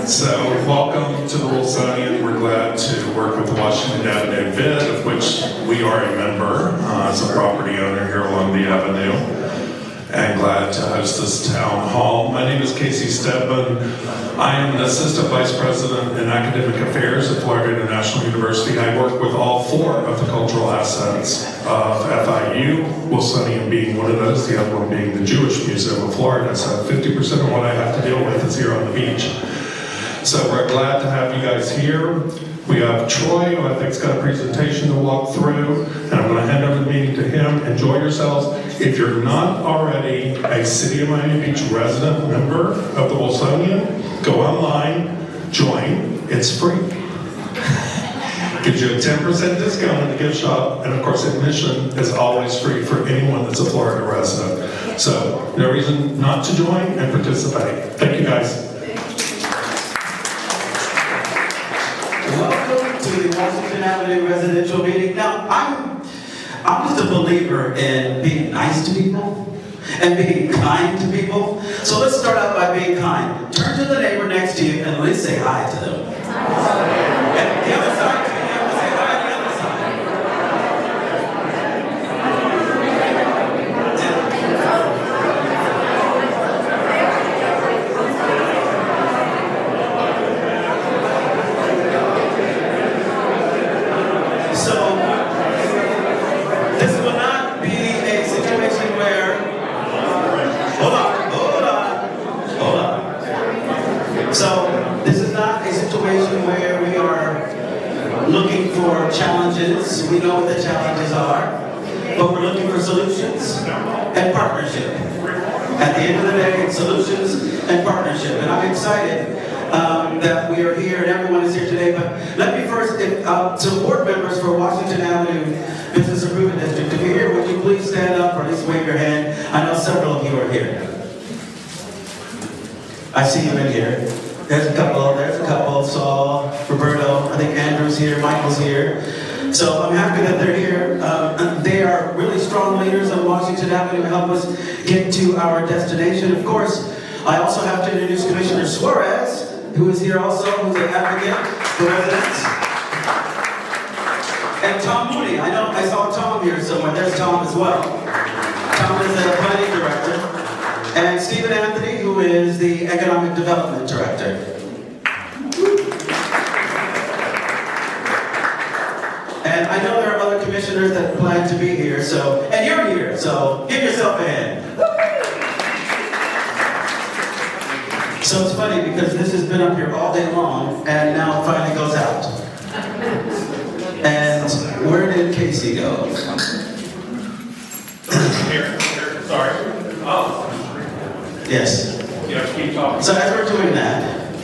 So, welcome to the Wilsonian. We're glad to work with the Washington Avenue Vid, of which we are a member as a property owner here along the avenue, and glad to host this town hall. My name is Casey Stedman. I am an assistant vice president in academic affairs at Florida International University. I work with all four of the cultural assets of FIU, Wilsonian being one of those, the other one being the Jewish Museum of Florida. So 50% of what I have to deal with is here on the beach. So we're glad to have you guys here. We have Troy, who I think's got a presentation to walk through, and I'm going to hand over the meeting to him. Enjoy yourselves. If you're not already a City of Miami Beach resident member of the Wilsonian, go online, join. It's free. Gives you a 10% discount in the gift shop, and of course admission is always free for anyone that's a Florida resident. So no reason not to join and participate. Thank you guys. Welcome to the Washington Avenue residential meeting. Now, I'm just a believer in being nice to people and being kind to people. So let's start out by being kind. Turn to the neighbor next to you and at least say hi to them. And the other side, you have to say hi to the other side. Looking for challenges. We know what the challenges are, but we're looking for solutions and partnership. At the end of the day, it's solutions and partnership. And I'm excited that we are here and everyone is here today. But let me first, to board members for Washington Avenue Business Improvement District, if you're here, would you please stand up or at least wave your hand? I know several of you are here. I see you in here. There's a couple, Saul, Roberto, I think Andrew's here, Michael's here. So I'm happy that they're here. They are really strong leaders on Washington Avenue to help us get to our destination. Of course, I also have to introduce Commissioner Suarez, who is here also, who's an advocate for residents. And Tom Mooney, I saw Tom here somewhere. There's Tom as well. Tom is the planning director. And Stephen Anthony, who is the Economic Development Director. And I know there are other commissioners that plan to be here, and you're here, so give yourself a hand. So it's funny because this has been up here all day long, and now it finally goes out. And where did Casey go? Here, sorry. Oh. Yes. Yeah, keep talking. So as we're doing that,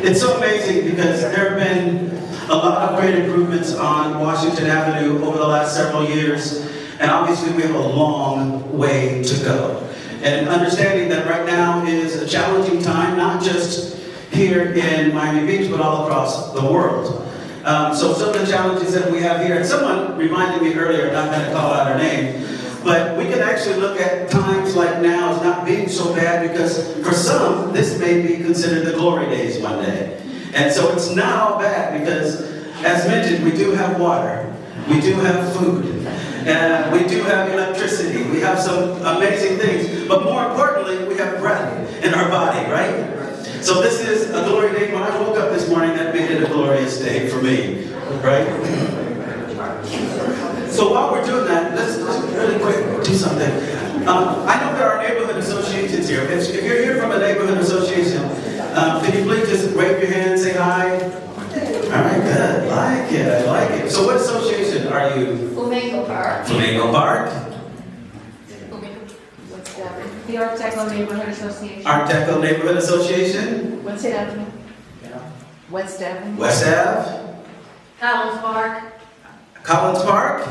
it's so amazing because there have been a lot of great improvements on Washington Avenue over the last several years, and obviously we have a long way to go. And understanding that right now is a challenging time, not just here in Miami Beach, but all across the world. So some of the challenges that we have here, and someone reminded me earlier, I'm not going to call out her name, but we can actually look at times like now as not being so bad because for some, this may be considered the glory days one day. And so it's not all bad because, as mentioned, we do have water, we do have food, and we do have electricity, we have some amazing things, but more importantly, we have breath in our body, right? So this is a glory day. When I woke up this morning, that made it a glorious day for me, right? So while we're doing that, let's really quick do something. I know there are neighborhood associations here. If you're here from a neighborhood association, can you please just wave your hand, say hi? All right, good. I like it. So what association are you? Flamingo Park. Flamingo Park. The Art Deco Neighborhood Association. Art Deco Neighborhood Association. West Avenue. West Avenue. West Ave. Collins Park. Collins Park.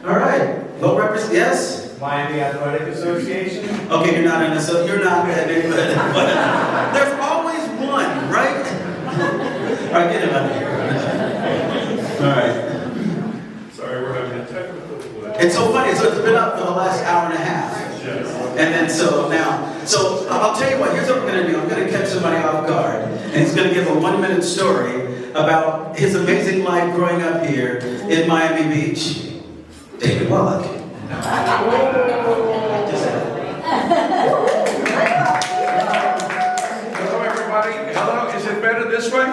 All right. What represent? Yes. Miami Athletic Association. Okay, you're not in the you're not in the neighborhood. But there's always one, right? All right, get him out of here. All right. Sorry, we're having a technical. It's so funny. So it's been up for the last hour and a half. Yes. And then so I'll tell you what, here's what we're gonna do. I'm gonna catch somebody off guard, and he's gonna give a 1-minute story about his amazing life growing up here in Miami Beach. David Wallach. Hello, everybody. Hello, is it better this way?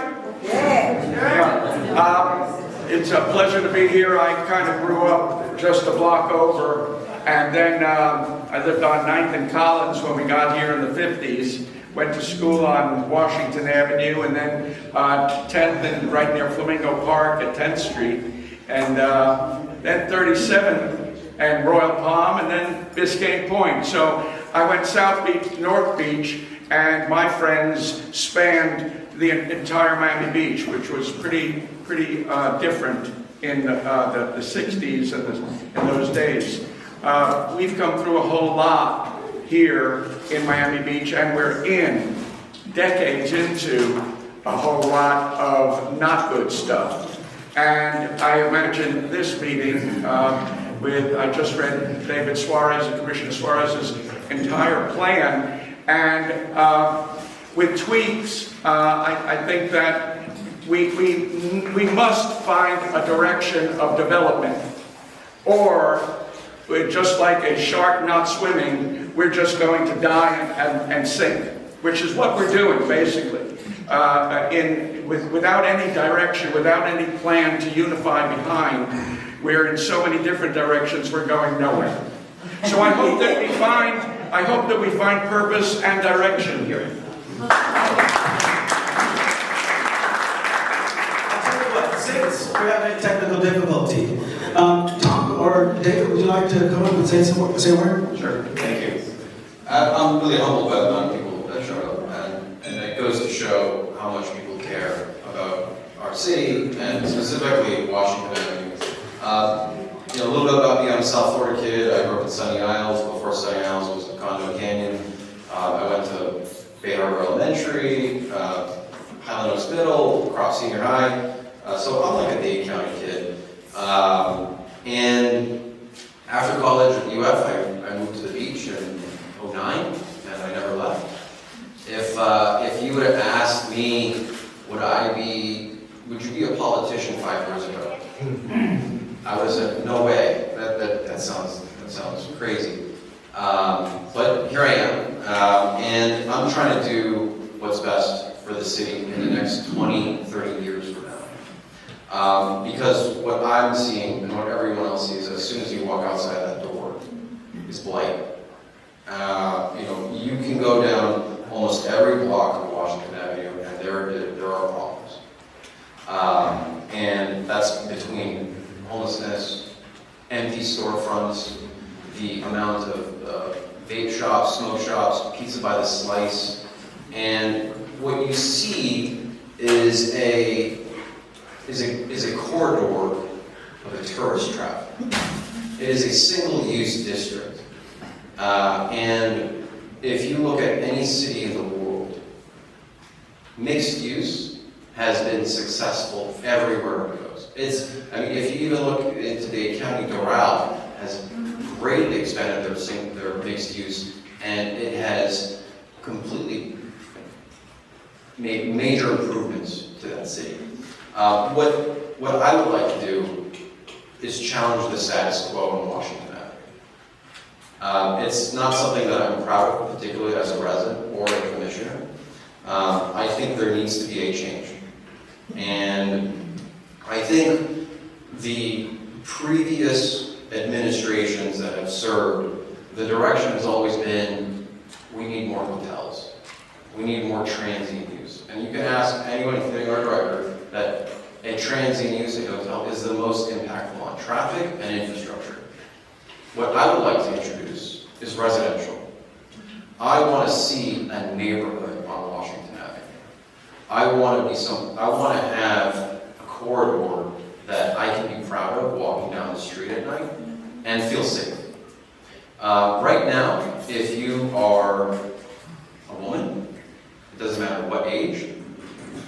It's a pleasure to be here. I kind of grew up just a block over, and then I lived on 9th and Collins when we got here in the 50s. Went to school on Washington Avenue, and then 10th and right near Flamingo Park at 10th Street, and then 37th and Royal Palm, and then Biscayne Point. So I went South Beach, North Beach, and my friends spanned the entire Miami Beach, which was pretty different in the 60s and in those days. We've come through a whole lot here in Miami Beach, and we're decades into a whole lot of not good stuff. And I imagine this meeting I just read David Suarez and Commissioner Suarez's entire plan, and with tweaks, I think that we must find a direction of development, or we're just like a shark not swimming, we're just going to die and sink, which is what we're doing basically. Without any direction, without any plan to unify behind, we're in so many different directions, we're going nowhere. So I hope that we find purpose and direction here. Since we're having technical difficulty, Tom or David, would you like to come up and say a word? Sure, thank you. I'm really humbled by the amount of people that showed up, and it goes to show how much people care about our city, and specifically Washington Avenue. A little bit about me, I'm a South Florida kid. I grew up in Sunny Isles. Before Sunny Isles was Condo Canyon. I went to Bay Harbor Elementary, Highland Oaks Middle, Crop Senior High. So I'm like a Dade County kid. And after college at UF, I moved to the beach in 2009, and I never left. If you would have asked me, would you be a politician 5 years ago? I would have said, no way. That sounds crazy. But here I am, and I'm trying to do what's best for the city in the next 20, 30 years from now. Because what I'm seeing and what everyone else sees as soon as you walk outside that door is blight. You can go down almost every block of Washington Avenue, and there are problems. And that's between homelessness, empty storefronts, the amount of vape shops, smoke shops, pizza by the slice, and what you see is a corridor of a tourist trap. It is a single-use district, and if you look at any city in the world, mixed use has been successful everywhere it goes. If you even look into Dade County, Doral has greatly expanded their mixed use, and it has completely made major improvements to that city. What I would like to do is challenge the status quo in Washington Avenue. It's not something that I'm proud of, particularly as a resident or a commissioner. I think there needs to be a change. And I think the previous administrations that have served, the direction has always been, we need more hotels. We need more transient use. And you can ask anyone, including our director, that a transient use of a hotel is the most impactful on traffic and infrastructure. What I would like to introduce is residential. I want to see a neighborhood on Washington Avenue. I want to have a corridor that I can be proud of walking down the street at night and feel safe. Right now, if you are a woman, it doesn't matter what age,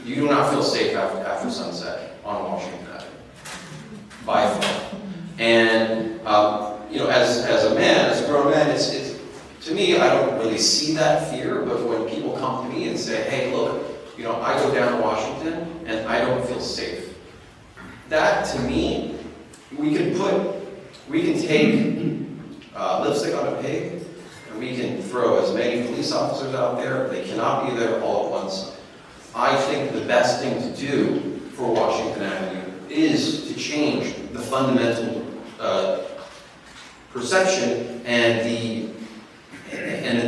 you do not feel safe after sunset on Washington Avenue, by far. And as a man, as a grown man, it's To me, I don't really see that fear, but when people come to me and say, hey, look, you know, I go down to Washington and I don't feel safe. That, to me, we can take lipstick on a pig, and we can throw as many police officers out there. They cannot be there all at once. I think the best thing to do for Washington Avenue is to change the fundamental perception and the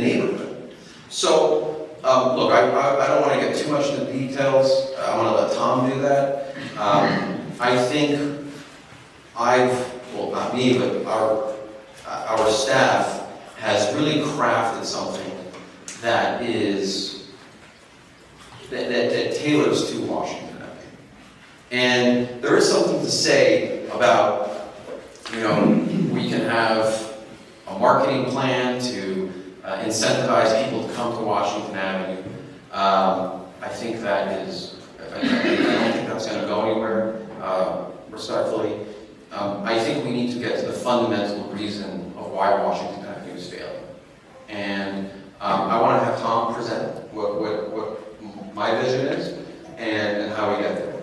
neighborhood. So, look, I don't want to get too much into the details. I want to let Tom do that. I think well, not me, but our staff has really crafted something that tailors to Washington Avenue. And there is something to say about, you know, we can have a marketing plan to incentivize people to come to Washington Avenue. I think that is, I don't think that's going to go anywhere, respectfully. I think we need to get to the fundamental reason of why Washington Avenue is failing. And I want to have Tom present what my vision is and how we get there.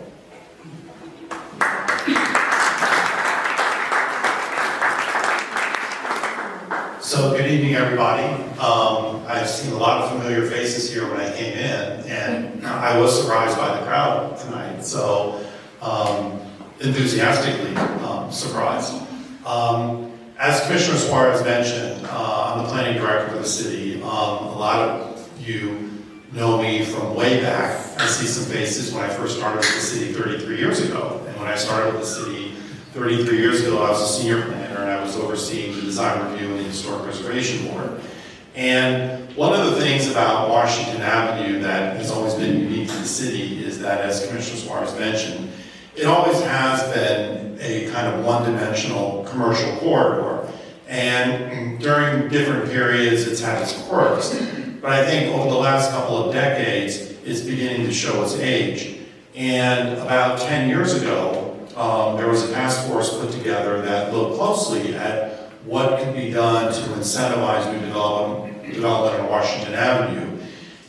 So good evening, everybody. I've seen a lot of familiar faces here when I came in, and I was surprised by the crowd tonight. So enthusiastically surprised. As Commissioner Suarez mentioned, I'm the planning director for the city. A lot of you know me from way back. I see some faces when I first started with the city 33 years ago. And when I started with the city 33 years ago, I was a senior planner and I was overseeing the design review and the historic preservation board. And one of the things about Washington Avenue that has always been unique to the city is that, as Commissioner Suarez mentioned, it always has been a kind of one-dimensional commercial corridor. And during different periods, it's had its quirks. But I think over the last couple of decades, it's beginning to show its age. And about 10 years ago, there was a task force put together that looked closely at what could be done to incentivize new development on Washington Avenue.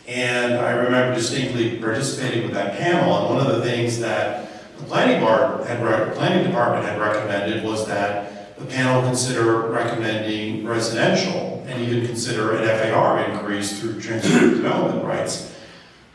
And I remember distinctly participating with that panel, and one of the things that the planning department had recommended was that the panel consider recommending residential and even consider an FAR increase through transfer development rights.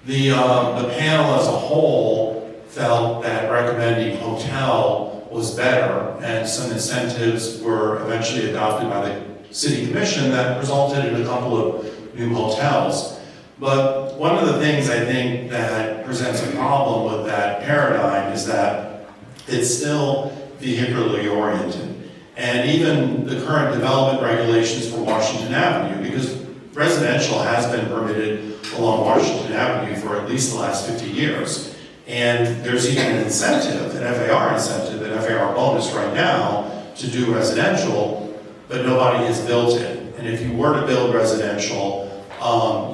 The panel as a whole felt that recommending hotel was better, and some incentives were eventually adopted by the city commission that resulted in a couple of new hotels. But one of the things I think that presents a problem with that paradigm is that it's still vehicularly oriented. And even the current development regulations for Washington Avenue, because residential has been permitted along Washington Avenue for at least the last 50 years. And there's even an incentive, an FAR incentive, an FAR bonus right now to do residential, but nobody has built it. And if you were to build residential,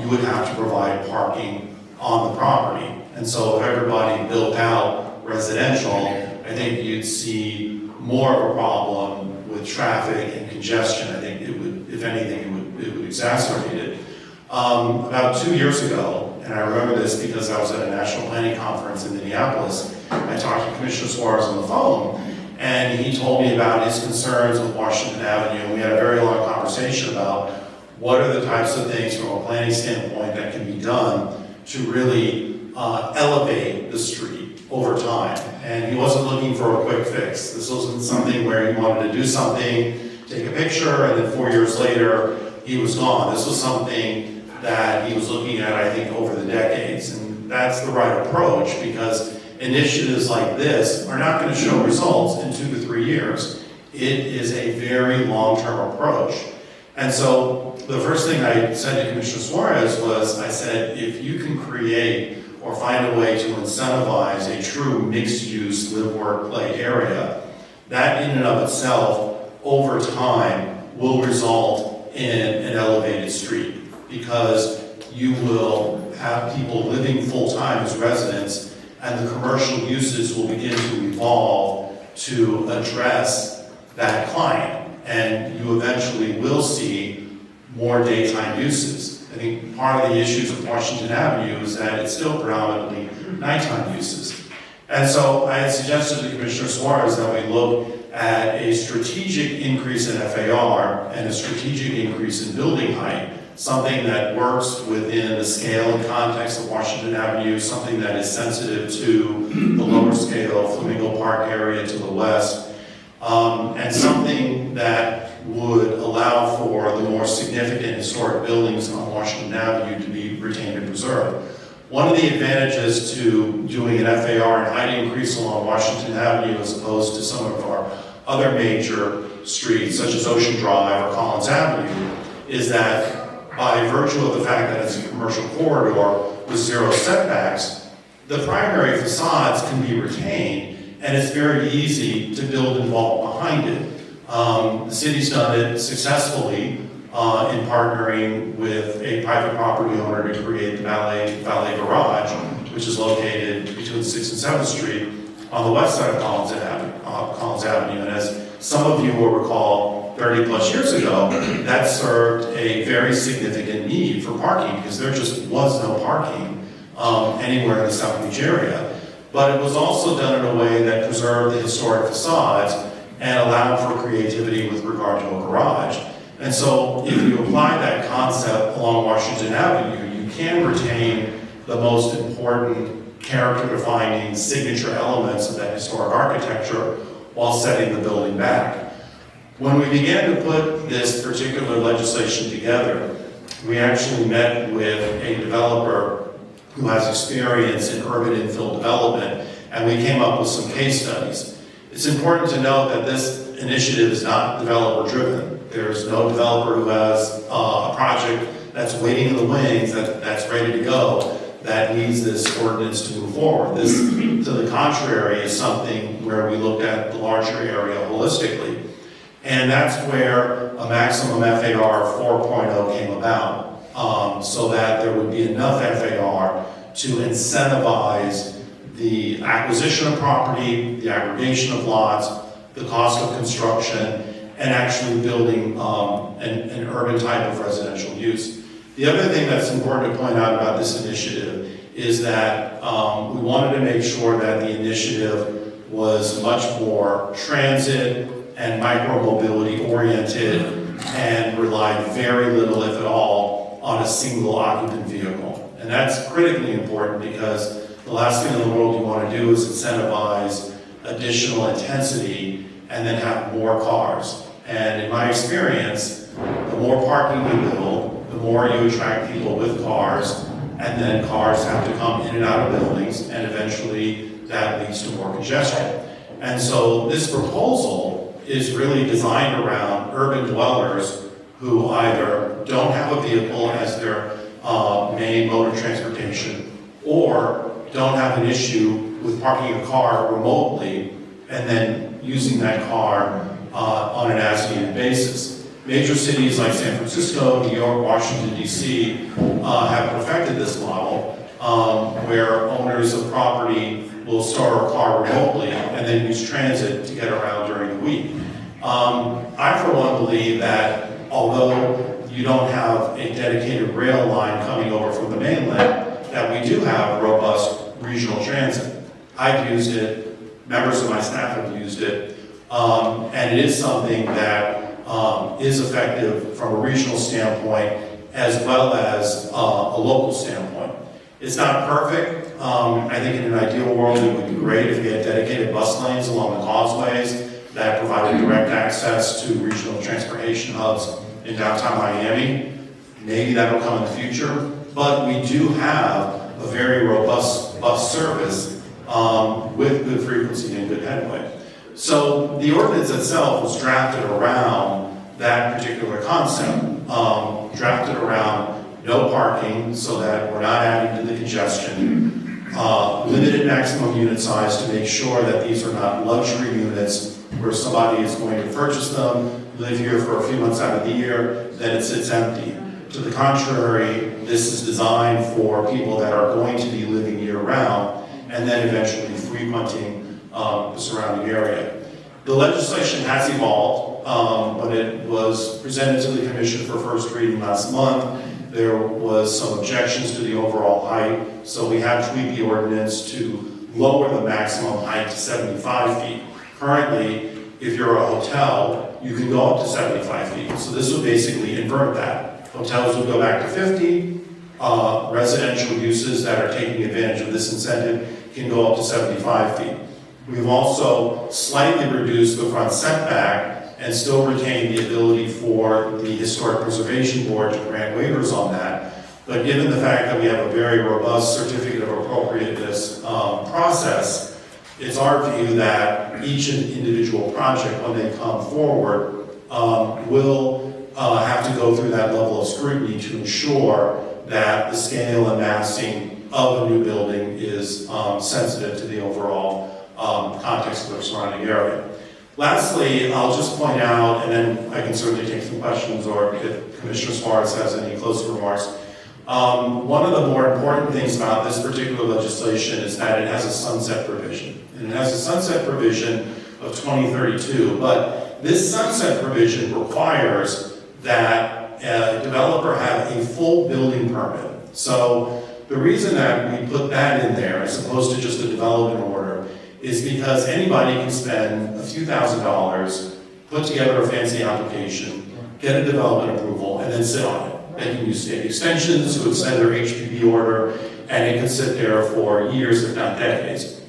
you would have to provide parking on the property. And so if everybody built out residential, I think you'd see more of a problem with traffic and congestion. I think it would, if anything, it would exacerbate it. About 2 years ago, and I remember this because I was at a national planning conference in Minneapolis, I talked to Commissioner Suarez on the phone, and he told me about his concerns with Washington Avenue, and we had a very long conversation about what are the types of things from a planning standpoint that can be done to really elevate the street over time. And he wasn't looking for a quick fix. This wasn't something where he wanted to do something, take a picture, and then 4 years later, he was gone. This was something that he was looking at, I think, over the decades. And that's the right approach, because initiatives like this are not going to show results in 2 to 3 years. It is a very long-term approach. And so the first thing I said to Commissioner Suarez was, I said, if you can create or find a way to incentivize a true mixed-use live, work, play area, that in and of itself, over time, will result in an elevated street, because you will have people living full-time as residents, and the commercial uses will begin to evolve to address that client. And you eventually will see more daytime uses. I think part of the issues of Washington Avenue is that it's still predominantly nighttime uses. And so I had suggested to Commissioner Suarez that we look at a strategic increase in FAR and a strategic increase in building height, something that works within the scale and context of Washington Avenue, something that is sensitive to the lower scale Flamingo Park area to the west, and something that would allow for the more significant historic buildings on Washington Avenue to be retained and preserved. One of the advantages to doing an FAR and height increase along Washington Avenue as opposed to some of our other major streets, such as Ocean Drive or Collins Avenue, is that by virtue of the fact that it's a commercial corridor with zero setbacks, the primary facades can be retained, and it's very easy to build and vault behind it. The city's done it successfully in partnering with a private property owner to create the valet garage, which is located between 6th and 7th Street on the west side of Collins Avenue. And as some of you will recall, 30 plus years ago, that served a very significant need for parking because there just was no parking anywhere in the South Beach area. But it was also done in a way that preserved the historic facades and allowed for creativity with regard to a garage. And so if you apply that concept along Washington Avenue, you can retain the most important character-defining signature elements of that historic architecture while setting the building back. When we began to put this particular legislation together, we actually met with a developer who has experience in urban infill development, and we came up with some case studies. It's important to note that this initiative is not developer-driven. There's no developer who has a project that's waiting in the wings, that's ready to go, that needs this ordinance to move forward. This, to the contrary, is something where we looked at the larger area holistically. And that's where a maximum FAR 4.0 came about, so that there would be enough FAR to incentivize the acquisition of property, the aggregation of lots, the cost of construction, and actually building an urban type of residential use. The other thing that's important to point out about this initiative is that we wanted to make sure that the initiative was much more transit and micro-mobility oriented and relied very little, if at all, on a single occupant vehicle. And that's critically important because the last thing in the world you want to do is incentivize additional intensity and then have more cars. And in my experience, the more parking you build, the more you attract people with cars, and then cars have to come in and out of buildings, and eventually that leads to more congestion. And so this proposal is really designed around urban dwellers who either don't have a vehicle as their main mode of transportation, or don't have an issue with parking a car remotely and then using that car on an as-needed basis. Major cities like San Francisco, New York, Washington, D.C. Have perfected this model where owners of property will store a car remotely and then use transit to get around during the week. I, for one, believe that although you don't have a dedicated rail line coming over from the mainland, that we do have robust regional transit. I've used it, members of my staff have used it, and it is something that is effective from a regional standpoint as well as a local standpoint. It's not perfect. I think in an ideal world it would be great if we had dedicated bus lanes along the causeways that provided direct access to regional transportation hubs in downtown Miami. Maybe that'll come in the future, but we do have a very robust bus service with good frequency and good headway. So the ordinance itself was drafted around that particular concept, drafted around no parking so that we're not adding to the congestion, limited maximum unit size to make sure that these are not luxury units where somebody is going to purchase them, live here for a few months out of the year, then it sits empty. To the contrary, this is designed for people that are going to be living year-round and then eventually frequenting the surrounding area. The legislation has evolved. when it was presented to the commission for first reading last month, there was some objections to the overall height, so we have tweaked the ordinance to lower the maximum height to 75 feet. Currently, if you're a hotel, you can go up to 75 feet, so this would basically invert that. Hotels would go back to 50, residential uses that are taking advantage of this incentive can go up to 75 feet. We've also slightly reduced the front setback and still retained the ability for the Historic Preservation Board to grant waivers on that. But given the fact that we have a very robust certificate of appropriateness process, it's our view that each individual project, when they come forward, will have to go through that level of scrutiny to ensure that the scale and massing of a new building is sensitive to the overall context of the surrounding area. Lastly, I'll just point out, and then I can certainly take some questions, or if Commissioner Suarez has any closing remarks. One of the more important things about this particular legislation is that it has a sunset provision. And it has a sunset provision of 2032, but this sunset provision requires that a developer have a full building permit. So the reason that we put that in there, as opposed to just a development order, is because anybody can spend a few $1,000s, put together a fancy application, get a development approval, and then sit on it. They can use state extensions to extend their HPP order, and it can sit there for years, if not decades.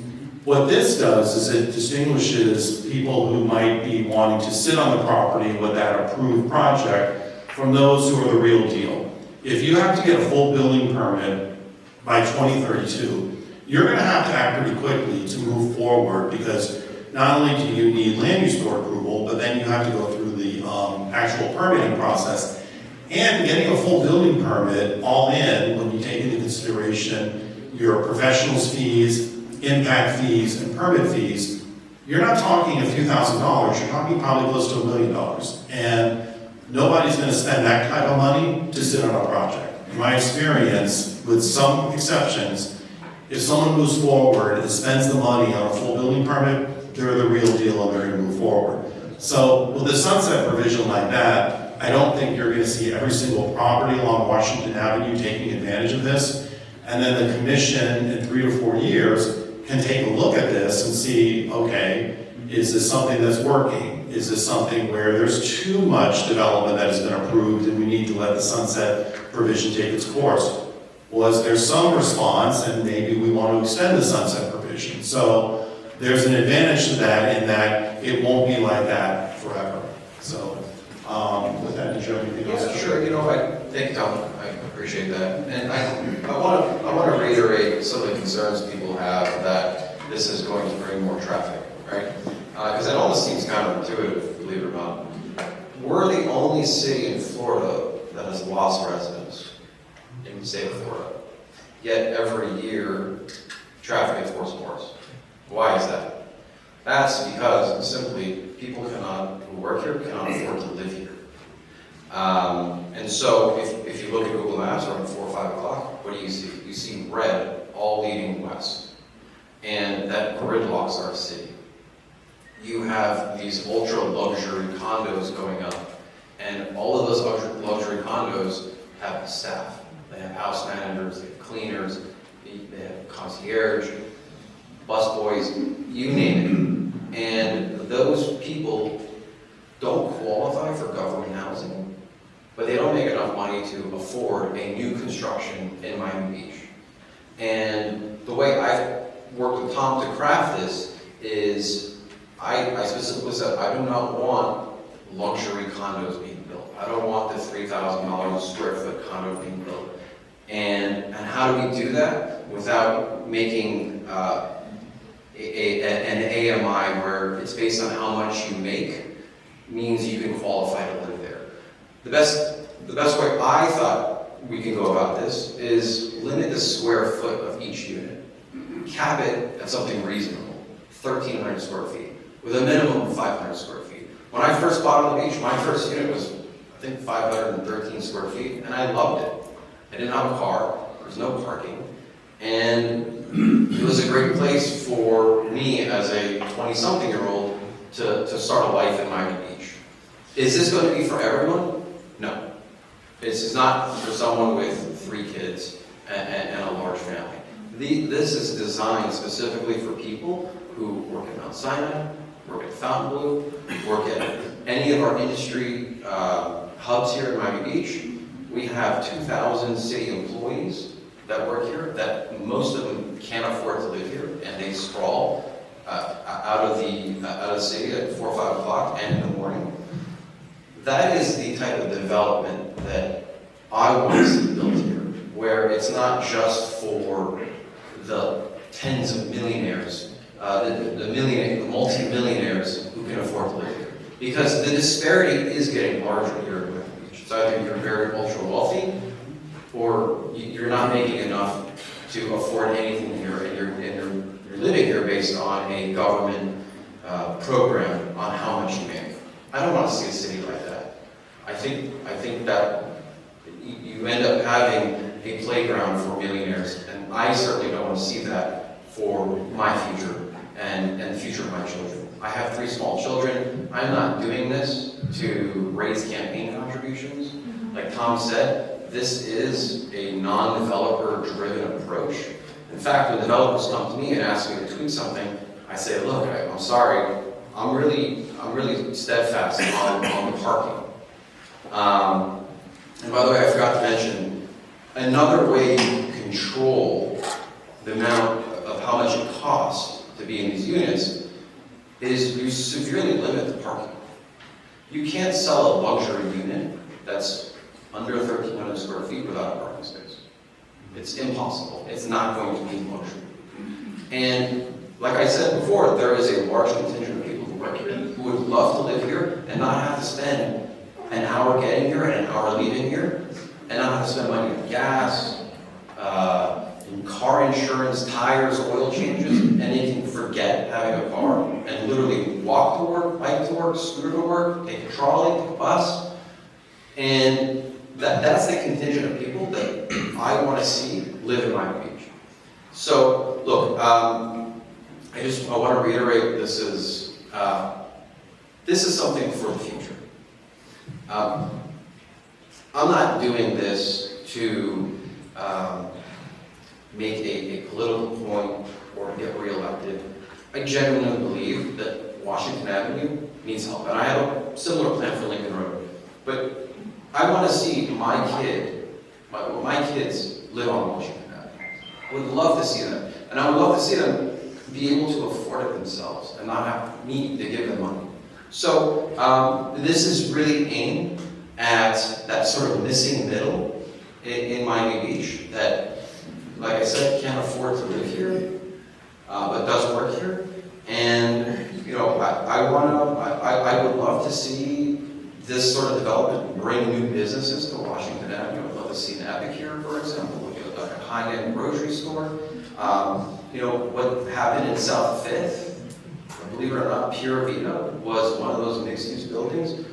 What this does is it distinguishes people who might be wanting to sit on the property with that approved project from those who are the real deal. If you have to get a full building permit by 2032, you're going to have to act pretty quickly to move forward, because not only do you need land use board approval, but then you have to go through the actual permitting process. And getting a full building permit all in, when you take into consideration your professionals fees, impact fees, and permit fees, you're not talking a few $1,000s, you're talking probably close to $1 million. And nobody's going to spend that kind of money to sit on a project. In my experience, with some exceptions, if someone moves forward and spends the money on a full building permit, they're the real deal and they're going to move forward. So with a sunset provision like that, I don't think you're going to see every single property along Washington Avenue taking advantage of this. And then the commission in 3 to 4 years can take a look at this and see, okay, is this something that's working? Is this something where there's too much development that has been approved and we need to let the sunset provision take its course? Was there some response and maybe we want to extend the sunset provision? So there's an advantage to that in that it won't be like that forever. So with that, did you have anything else? Yeah, sure. You know, thank you, Tom. I appreciate that. And I want to reiterate some of the concerns people have that this is going to bring more traffic, right? Because it almost seems counterintuitive, believe it or not. We're the only city in Florida that has lost residents in the state of Florida. Yet every year, traffic gets worse and worse. Why is that? That's because simply people who work here cannot afford to live here. And so if you look at Google Maps around 4 or 5 o'clock, what do you see? You see red all leading west. And that gridlocks our city. You have these ultra luxury condos going up, and all of those luxury condos have staff. They have house managers, they have cleaners, they have concierge, busboys, you name it. And those people don't qualify for government housing, but they don't make enough money to afford a new construction in Miami Beach. And the way I've worked with Tom to craft this is I specifically said I do not want luxury condos being built. I don't want the $3,000 a square foot condo being built. And how do we do that without making an AMI where it's based on how much you make means you can qualify to live there? The best way I thought we can go about this is limit the square foot of each unit. Cap it at something reasonable, 1,300 square feet, with a minimum of 500 square feet. When I first bought on the beach, my first unit was, I think, 513 square feet, and I loved it. I didn't have a car, there was no parking, and it was a great place for me as a 20-something-year-old to start a life in Miami Beach. Is this going to be for everyone? No. This is not for someone with 3 kids and a large family. This is designed specifically for people who work at Mount Sinai, work at Fontainebleau, work at any of our industry hubs here in Miami Beach. We have 2,000 city employees that work here, that most of them can't afford to live here, and they sprawl out of the city at 4 or 5 o'clock and in the morning. That is the type of development that I want to see built here, where it's not just for the tens of millionaires, the multi-millionaires who can afford to live here. Because the disparity is getting larger here in Miami Beach. It's either you're very ultra wealthy, or you're not making enough to afford anything here, and you're living here based on a government program on how much you make. I don't want to see a city like that. I think that you end up having a playground for millionaires, and I certainly don't want to see that for my future and the future of my children. I have 3 small children. I'm not doing this to raise campaign contributions. Like Tom said, this is a non-developer driven approach. In fact, when developers come to me and ask me to tweet something, I say, look, I'm sorry, I'm really steadfast on the parking. And by the way, I forgot to mention, another way you control the amount of how much it costs to be in these units is you severely limit the parking. You can't sell a luxury unit that's under 1,300 square feet without a parking space. It's impossible. It's not going to be luxury. And like I said before, there is a large contingent of people who work here who would love to live here and not have to spend an hour getting here and an hour leaving here, and not have to spend money on gas, in car insurance, tires, oil changes, and they can forget having a car and literally walk to work, bike to work, scooter to work, take a trolley, take a bus. And that's the contingent of people that I want to see live in Miami Beach. So, look, I want to reiterate, this is something for the future. I'm not doing this to make a political point or get reelected. I genuinely believe that Washington Avenue needs help, and I have a similar plan for Lincoln Road. But I want to see my kids live on Washington Avenue. I would love to see them, and I would love to see them be able to afford it themselves and not have me to give them money. So this is really aimed at that sort of missing middle in Miami Beach that, like I said, can't afford to live here, but does work here. And I would love to see this sort of development bring new businesses to Washington Avenue. I'd love to see an Epic here, for example, like a high-end grocery store. What happened in South Fifth, believe it or not, Pura Vida was one of those mixed-use buildings,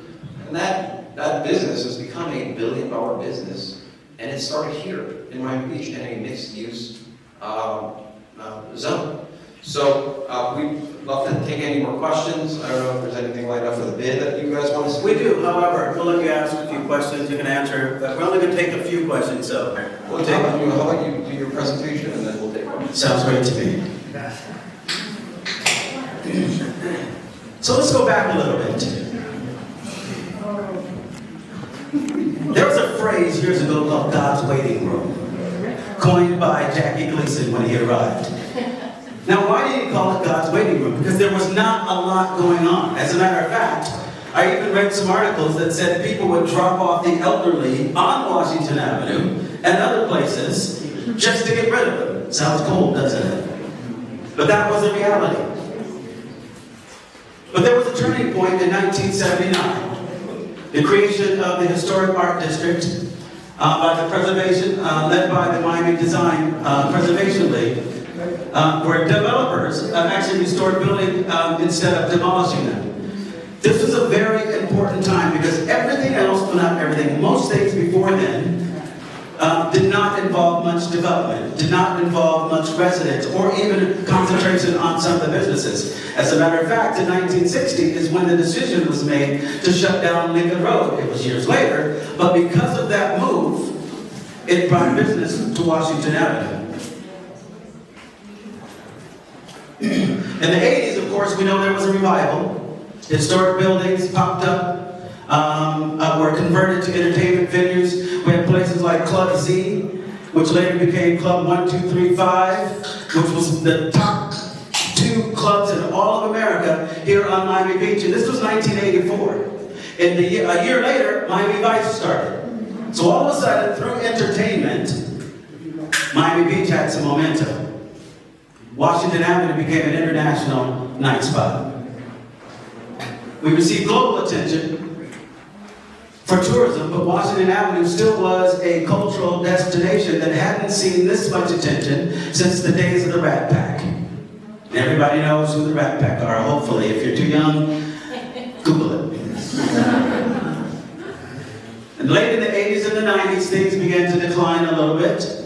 and that business has become a $1 billion business, and it started here in Miami Beach in a mixed-use zone. So we'd love to take any more questions. I don't know if there's anything lined up for the bid that you guys want to see. We do, however, we'll let you ask a few questions, you can answer, but we're only going to take a few questions, so we'll take. How about you do your presentation, and then we'll take questions. Sounds great to me. So let's go back a little bit. There was a phrase years ago called God's waiting room, coined by Jackie Gleason when he arrived. Now, why did he call it God's waiting room? Because there was not a lot going on. As a matter of fact, I even read some articles that said people would drop off the elderly on Washington Avenue and other places just to get rid of them. Sounds cold, doesn't it? But that was the reality. But there was a turning point in 1979. The creation of the Historic Art District by the preservation, led by the Miami Design Preservation League, where developers actually restored building instead of demolishing them. This was a very important time because everything else, well, not everything, most things before then did not involve much development, did not involve much residents, or even concentration on some of the businesses. As a matter of fact, in 1960 is when the decision was made to shut down Lincoln Road. It was years later, but because of that move, it brought business to Washington Avenue. In the 80s, of course, we know there was a revival. Historic buildings popped up, were converted to entertainment venues. We had places like Club Z, which later became Club 1235, which was the top 2 clubs in all of America here on Miami Beach. And this was 1984. And a year later, Miami Vice started. So all of a sudden, through entertainment, Miami Beach had some momentum. Washington Avenue became an international night spot. We received global attention for tourism, but Washington Avenue still was a cultural destination that hadn't seen this much attention since the days of the Rat Pack. And everybody knows who the Rat Pack are, hopefully. If you're too young, Google it. And late in the 80s and the 90s, things began to decline a little bit.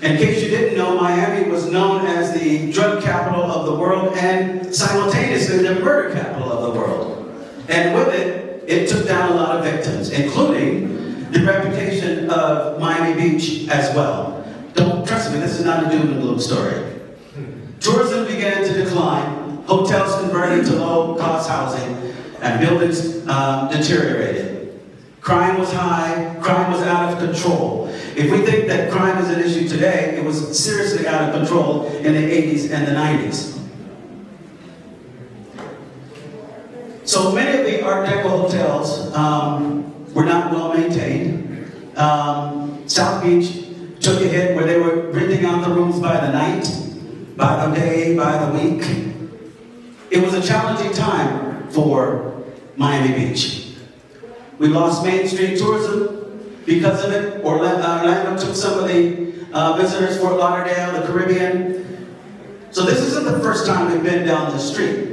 In case you didn't know, Miami was known as the drug capital of the world and simultaneously the murder capital of the world. And with it, it took down a lot of victims, including the reputation of Miami Beach as well. Don't trust me, this is not a doom and gloom story. Tourism began to decline, hotels converted to low-cost housing, and buildings deteriorated. Crime was high, crime was out of control. If we think that crime is an issue today, it was seriously out of control in the 80s and the 90s. So many of the Art Deco hotels were not well maintained. South Beach took a hit where they were renting out the rooms by the night, by the day, by the week. It was a challenging time for Miami Beach. We lost Main Street tourism because of it. Orlando took some of the visitors, Fort Lauderdale, the Caribbean. So this isn't the first time we've been down the street.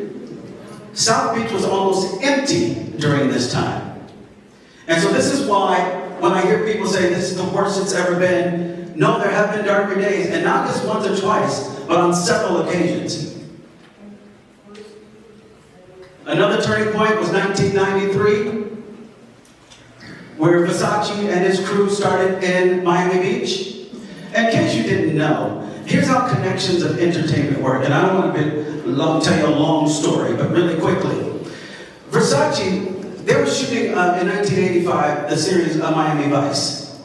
South Beach was almost empty during this time. And so this is why when I hear people say this is the worst it's ever been, no, there have been darker days, and not just once or twice, but on several occasions. Another turning point was 1993. Where Versace and his crew started in Miami Beach. In case you didn't know, here's how connections of entertainment work. And I don't want to tell you a long story, but really quickly. Versace, they were shooting in 1985 the series Miami Vice.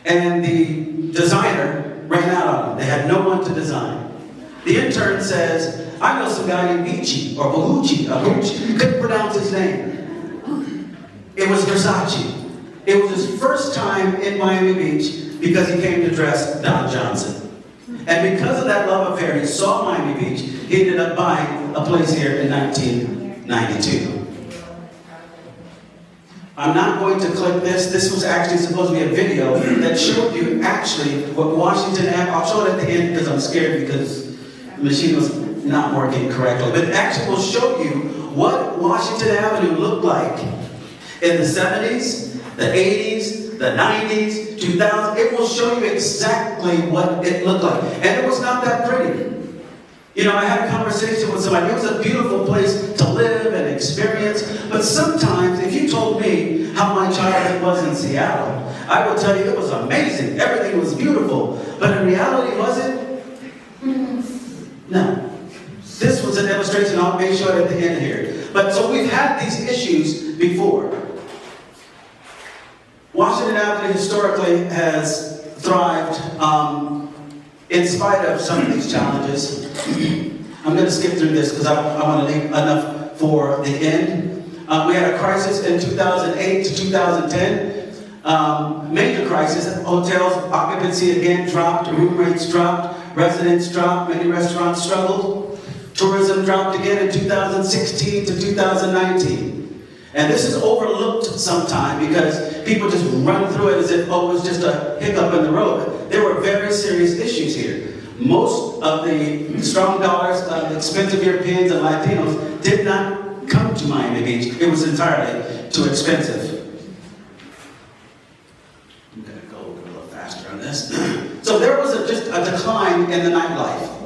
And the designer ran out on them. They had no one to design. The intern says, I know some guy named Vici, or Belucci, couldn't pronounce his name. It was Versace. It was his first time in Miami Beach because he came to dress Don Johnson. And because of that love affair, he saw Miami Beach. He ended up buying a place here in 1992. I'm not going to click this. This was actually supposed to be a video that showed you actually what Washington Avenue, I'll show it at the end because I'm scared because the machine was not working correctly. But it actually will show you what Washington Avenue looked like in the 70s, the 80s, the 90s, 2000s. It will show you exactly what it looked like. And it was not that pretty. You know, I had a conversation with somebody. It was a beautiful place to live and experience. But sometimes, if you told me how my childhood was in Seattle, I would tell you it was amazing. Everything was beautiful. But in reality, was it? No. This was an illustration. I'll make sure at the end here. But so we've had these issues before. Washington Avenue historically has thrived in spite of some of these challenges. I'm going to skip through this because I want to leave enough for the end. We had a crisis in 2008 to 2010. Major crisis. Hotels occupancy again dropped, room rates dropped, residents dropped, many restaurants struggled. Tourism dropped again in 2016 to 2019. And this is overlooked sometime because people just run through it as if, oh, it was just a hiccup in the road. There were very serious issues here. Most of the strong dollars, expensive Europeans and Latinos did not come to Miami Beach. It was entirely too expensive. I'm going to go a little faster on this. So there was just a decline in the nightlife.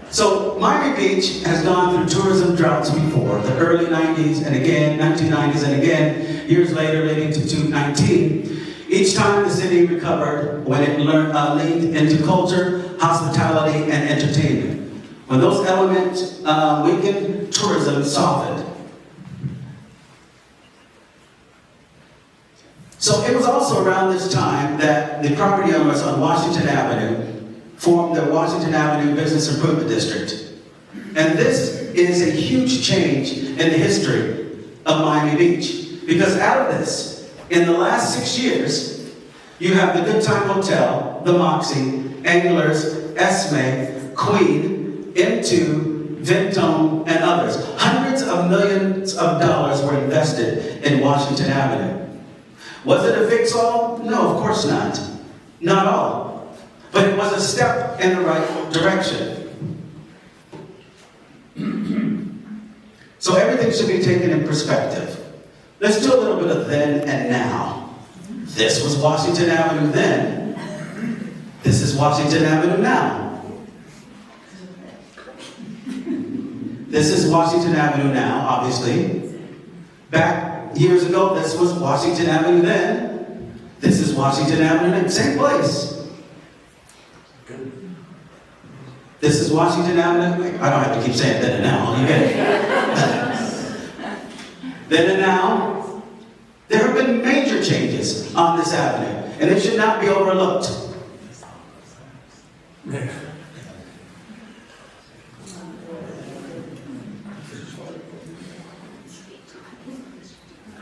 So Miami Beach has gone through tourism droughts before, the early 90s and again, 1990s and again, years later leading to 2019. Each time the city recovered when it leaned into culture, hospitality, and entertainment. When those elements weakened, tourism softened. So it was also around this time that the property owners on Washington Avenue formed the Washington Avenue Business Improvement District. And this is a huge change in the history of Miami Beach. Because out of this, in the last 6 years, you have the Good Time Hotel, the Moxie, Anglers, Esme, Queen, M2, Ventone, and others. Hundreds of millions of dollars were invested in Washington Avenue. Was it a fix-all? No, of course not. Not all. But it was a step in the right direction. So everything should be taken in perspective. Let's do a little bit of then and now. This was Washington Avenue then. This is Washington Avenue now. This is Washington Avenue now, obviously. Back years ago, this was Washington Avenue then. This is Washington Avenue then. Same place. This is Washington Avenue. I don't have to keep saying then and now. You get it? Then and now, there have been major changes on this avenue, and it should not be overlooked.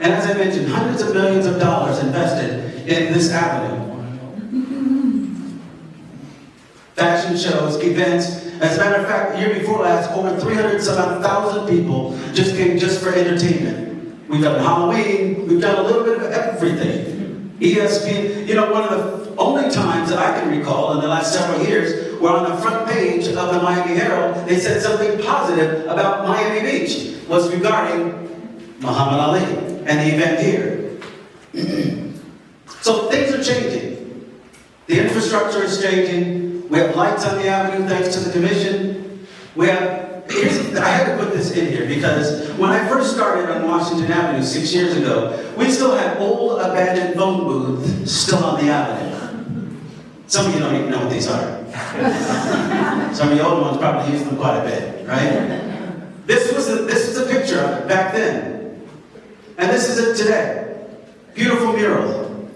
And as I mentioned, hundreds of millions of dollars invested in this avenue. Fashion shows, events. As a matter of fact, the year before last, over 300,000 people just came just for entertainment. We've done Halloween, we've done a little bit of everything. ESPN, you know, one of the only times that I can recall in the last several years where on the front page of the Miami Herald, they said something positive about Miami Beach was regarding Muhammad Ali and the event here. So things are changing. The infrastructure is changing. We have lights on the avenue thanks to the commission. I had to put this in here because when I first started on Washington Avenue 6 years ago, we still had old abandoned phone booths still on the avenue. Some of you don't even know what these are. Some of the old ones probably use them quite a bit, right? This was a picture of it back then. And this is it today. Beautiful mural.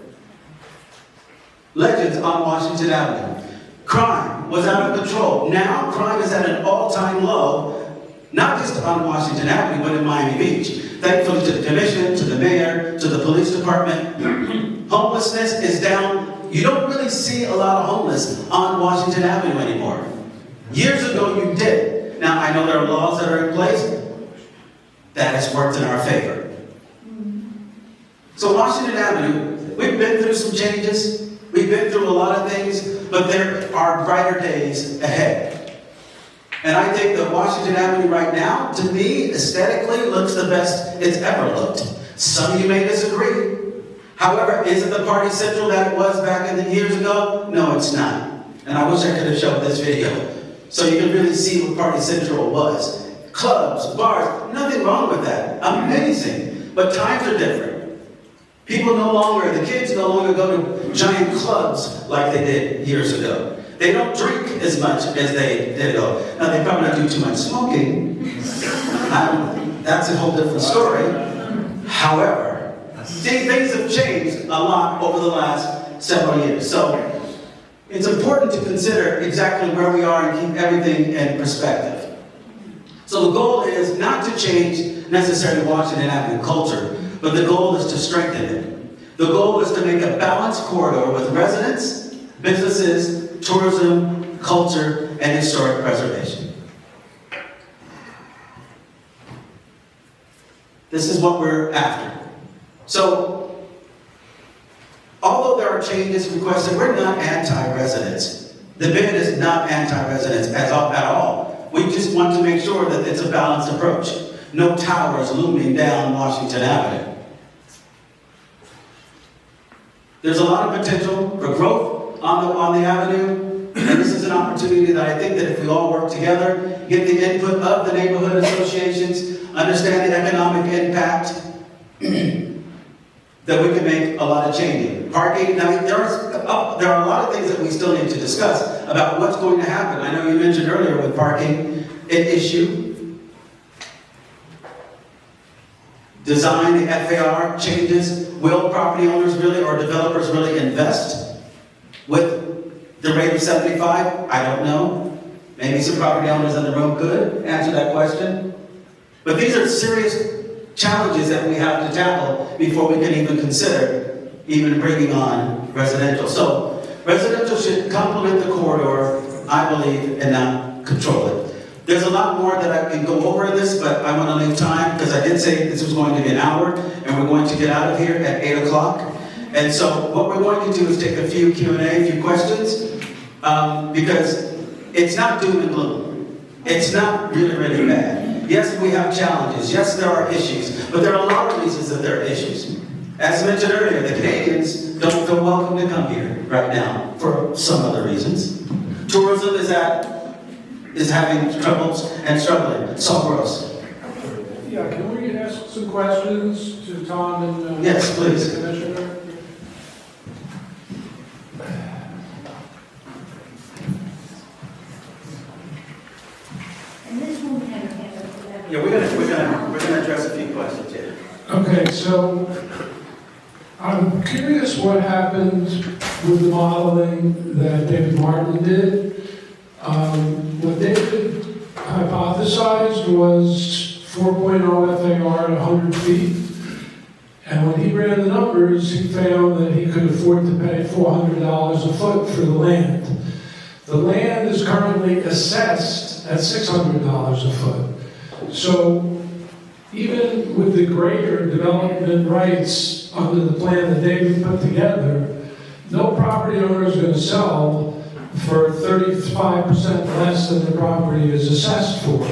Legends on Washington Avenue. Crime was out of control. Now crime is at an all-time low, not just on Washington Avenue, but in Miami Beach. Thankfully to the commission, to the mayor, to the police department. Homelessness is down. You don't really see a lot of homeless on Washington Avenue anymore. Years ago you did. Now I know there are laws that are in place. That has worked in our favor. So Washington Avenue, we've been through some changes. We've been through a lot of things, but there are brighter days ahead. And I think that Washington Avenue right now, to me, aesthetically, looks the best it's ever looked. Some of you may disagree. However, is it the party central that it was back in the years ago? No, it's not. And I wish I could have showed this video so you can really see what Party Central was. Clubs, bars, nothing wrong with that. Amazing. But times are different. People the kids no longer go to giant clubs like they did years ago. They don't drink as much as they did ago. Now, they probably don't do too much smoking. That's a whole different story. However, things have changed a lot over the last several years. So, it's important to consider exactly where we are and keep everything in perspective. So the goal is not to change necessarily Washington Avenue culture, but the goal is to strengthen it. The goal is to make a balanced corridor with residents, businesses, tourism, culture, and historic preservation. This is what we're after. So, although there are changes requested, we're not anti-residents. The bid is not anti-residents at all. We just want to make sure that it's a balanced approach. No towers looming down Washington Avenue. There's a lot of potential for growth on the avenue, and this is an opportunity that I think that if we all work together, get the input of the neighborhood associations, understand the economic impact, that we can make a lot of changes. Parking, now there are a lot of things that we still need to discuss about what's going to happen. I know you mentioned earlier with parking, an issue. Design, the FAR changes. Will property owners really, or developers really invest with the rate of 75? I don't know. Maybe some property owners in the room could answer that question. But these are serious challenges that we have to tackle before we can even consider even bringing on residential. So residential should complement the corridor, I believe, and not control it. There's a lot more that I can go over in this, but I want to leave time because I did say this was going to be an hour, and we're going to get out of here at 8 o'clock. And so what we're going to do is take a few Q&A, a few questions, because it's not doom and gloom. It's not really, really bad. Yes, we have challenges. Yes, there are issues, but there are a lot of reasons that there are issues. As mentioned earlier, the Canadians don't feel welcome to come here right now for some other reasons. Tourism is having troubles and struggling. Saul Gross. Yeah, can we ask some questions to Tom and Yes, please. the Commissioner? And this one had Yeah, we're gonna address a few questions here. Okay, so I'm curious what happened with the modeling that David Martin did. What David hypothesized was 4.0 FAR at 100 feet. And when he ran the numbers, he found that he could afford to pay $400 a foot for the land. The land is currently assessed at $600 a foot. So even with the greater development rights under the plan that David put together, no property owner is going to sell for 35% less than the property is assessed for.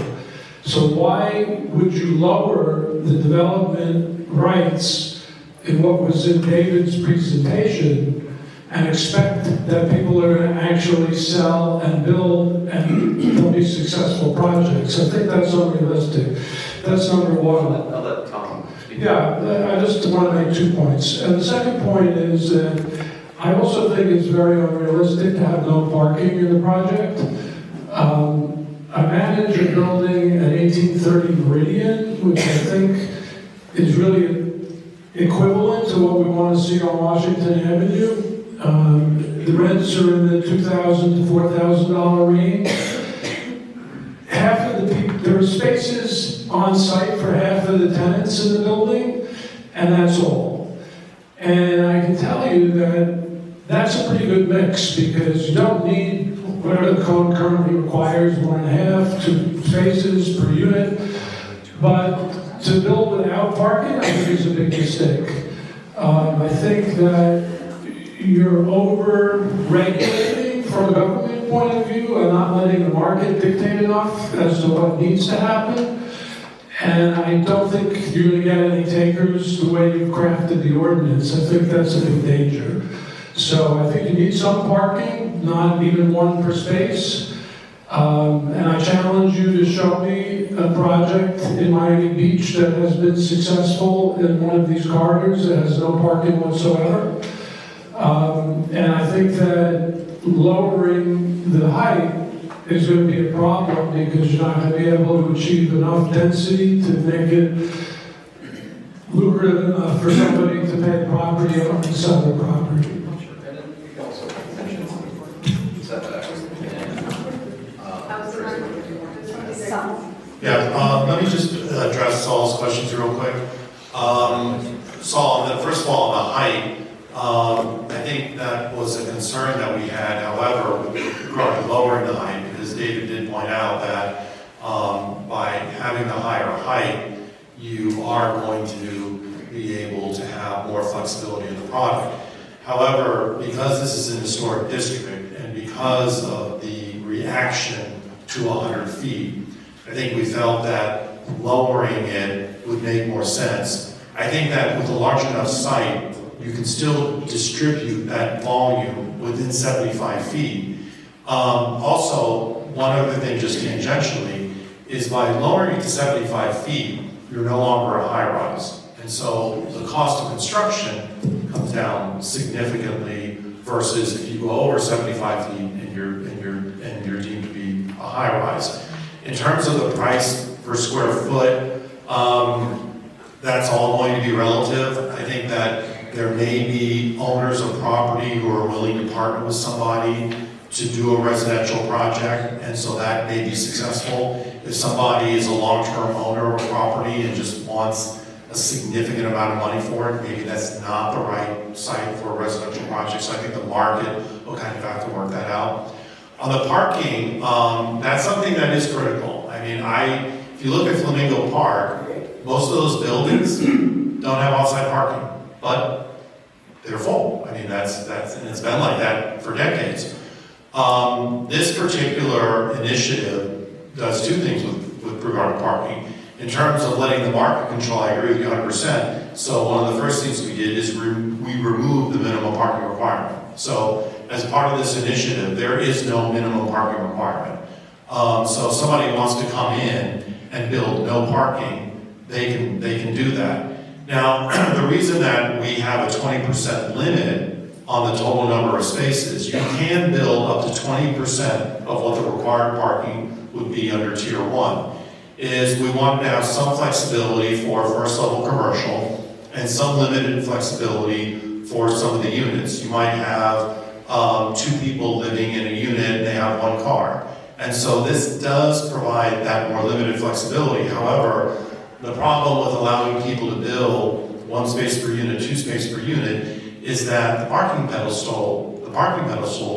So why would you lower the development rights in what was in David's presentation and expect that people are going to actually sell and build and they'll be successful projects? I think that's unrealistic. That's number one. I'll let Tom speak. Yeah, I just want to make 2 points. And the second point is that I also think it's very unrealistic to have no parking in the project. I manage a building at 1830 Meridian, which I think is really equivalent to what we want to see on Washington Avenue. The rents are in the $2,000 to $4,000 range. Half of the people, there are spaces on site for half of the tenants in the building, and that's all. And I can tell you that that's a pretty good mix because you don't need whatever the code currently requires, 1.5, 2 spaces per unit. But to build without parking, I think is a big mistake. I think that you're over-regulating from a government point of view and not letting the market dictate enough as to what needs to happen. And I don't think you're going to get any takers the way you've crafted the ordinance. I think that's a big danger. So I think you need some parking, not even one per space. And I challenge you to show me a project in Miami Beach that has been successful in one of these corridors that has no parking whatsoever. And I think that lowering the height is going to be a problem because you're not going to be able to achieve enough density to make it lucrative enough for somebody to pay the property owner to sell their property. Yeah, let me just address Saul's questions real quick. Saul, first of all, on the height, I think that was a concern that we had. However, regarding lowering the height, because David did point out that by having the higher height, you are going to be able to have more flexibility in the product. However, because this is an historic district and because of the reaction to 100 feet, I think we felt that lowering it would make more sense. I think that with a large enough site, you can still distribute that volume within 75 feet. Also, one other thing just tangentially is by lowering it to 75 feet, you're no longer a high rise. And so the cost of construction comes down significantly versus if you go over 75 feet and you're deemed to be a high rise. In terms of the price per square foot, that's all going to be relative. I think that there may be owners of property who are willing to partner with somebody to do a residential project, and so that may be successful. If somebody is a long-term owner of a property and just wants a significant amount of money for it, maybe that's not the right site for a residential project, so I think the market will kind of have to work that out. On the parking, that's something that is critical. I mean, if you look at Flamingo Park, most of those buildings don't have outside parking, but they're full. I mean, and it's been like that for decades. This particular initiative does two things with regard to parking. In terms of letting the market control, I agree with you 100%. So one of the first things we did is we removed the minimum parking requirement. So as part of this initiative, there is no minimum parking requirement. So if somebody wants to come in and build no parking, they can do that. Now, the reason that we have a 20% limit on the total number of spaces, you can build up to 20% of what the required parking would be under Tier 1, is we want to have some flexibility for first level commercial and some limited flexibility for some of the units. You might have two people living in a unit and they have one car. And so this does provide that more limited flexibility. However, the problem with allowing people to build one space per unit, two space per unit, is that the parking pedestal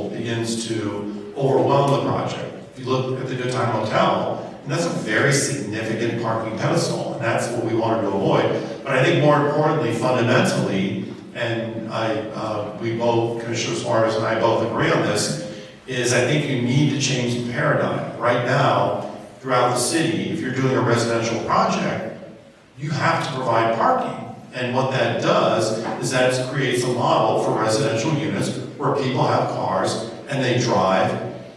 begins to overwhelm the project. If you look at the Good Time Hotel, and that's a very significant parking pedestal, and that's what we wanted to avoid. But I think more importantly, fundamentally, and we both, Commissioner Suarez and I both agree on this, is I think you need to change the paradigm. Right now, throughout the city, if you're doing a residential project, you have to provide parking. And what that does is that it creates a model for residential units where people have cars and they drive,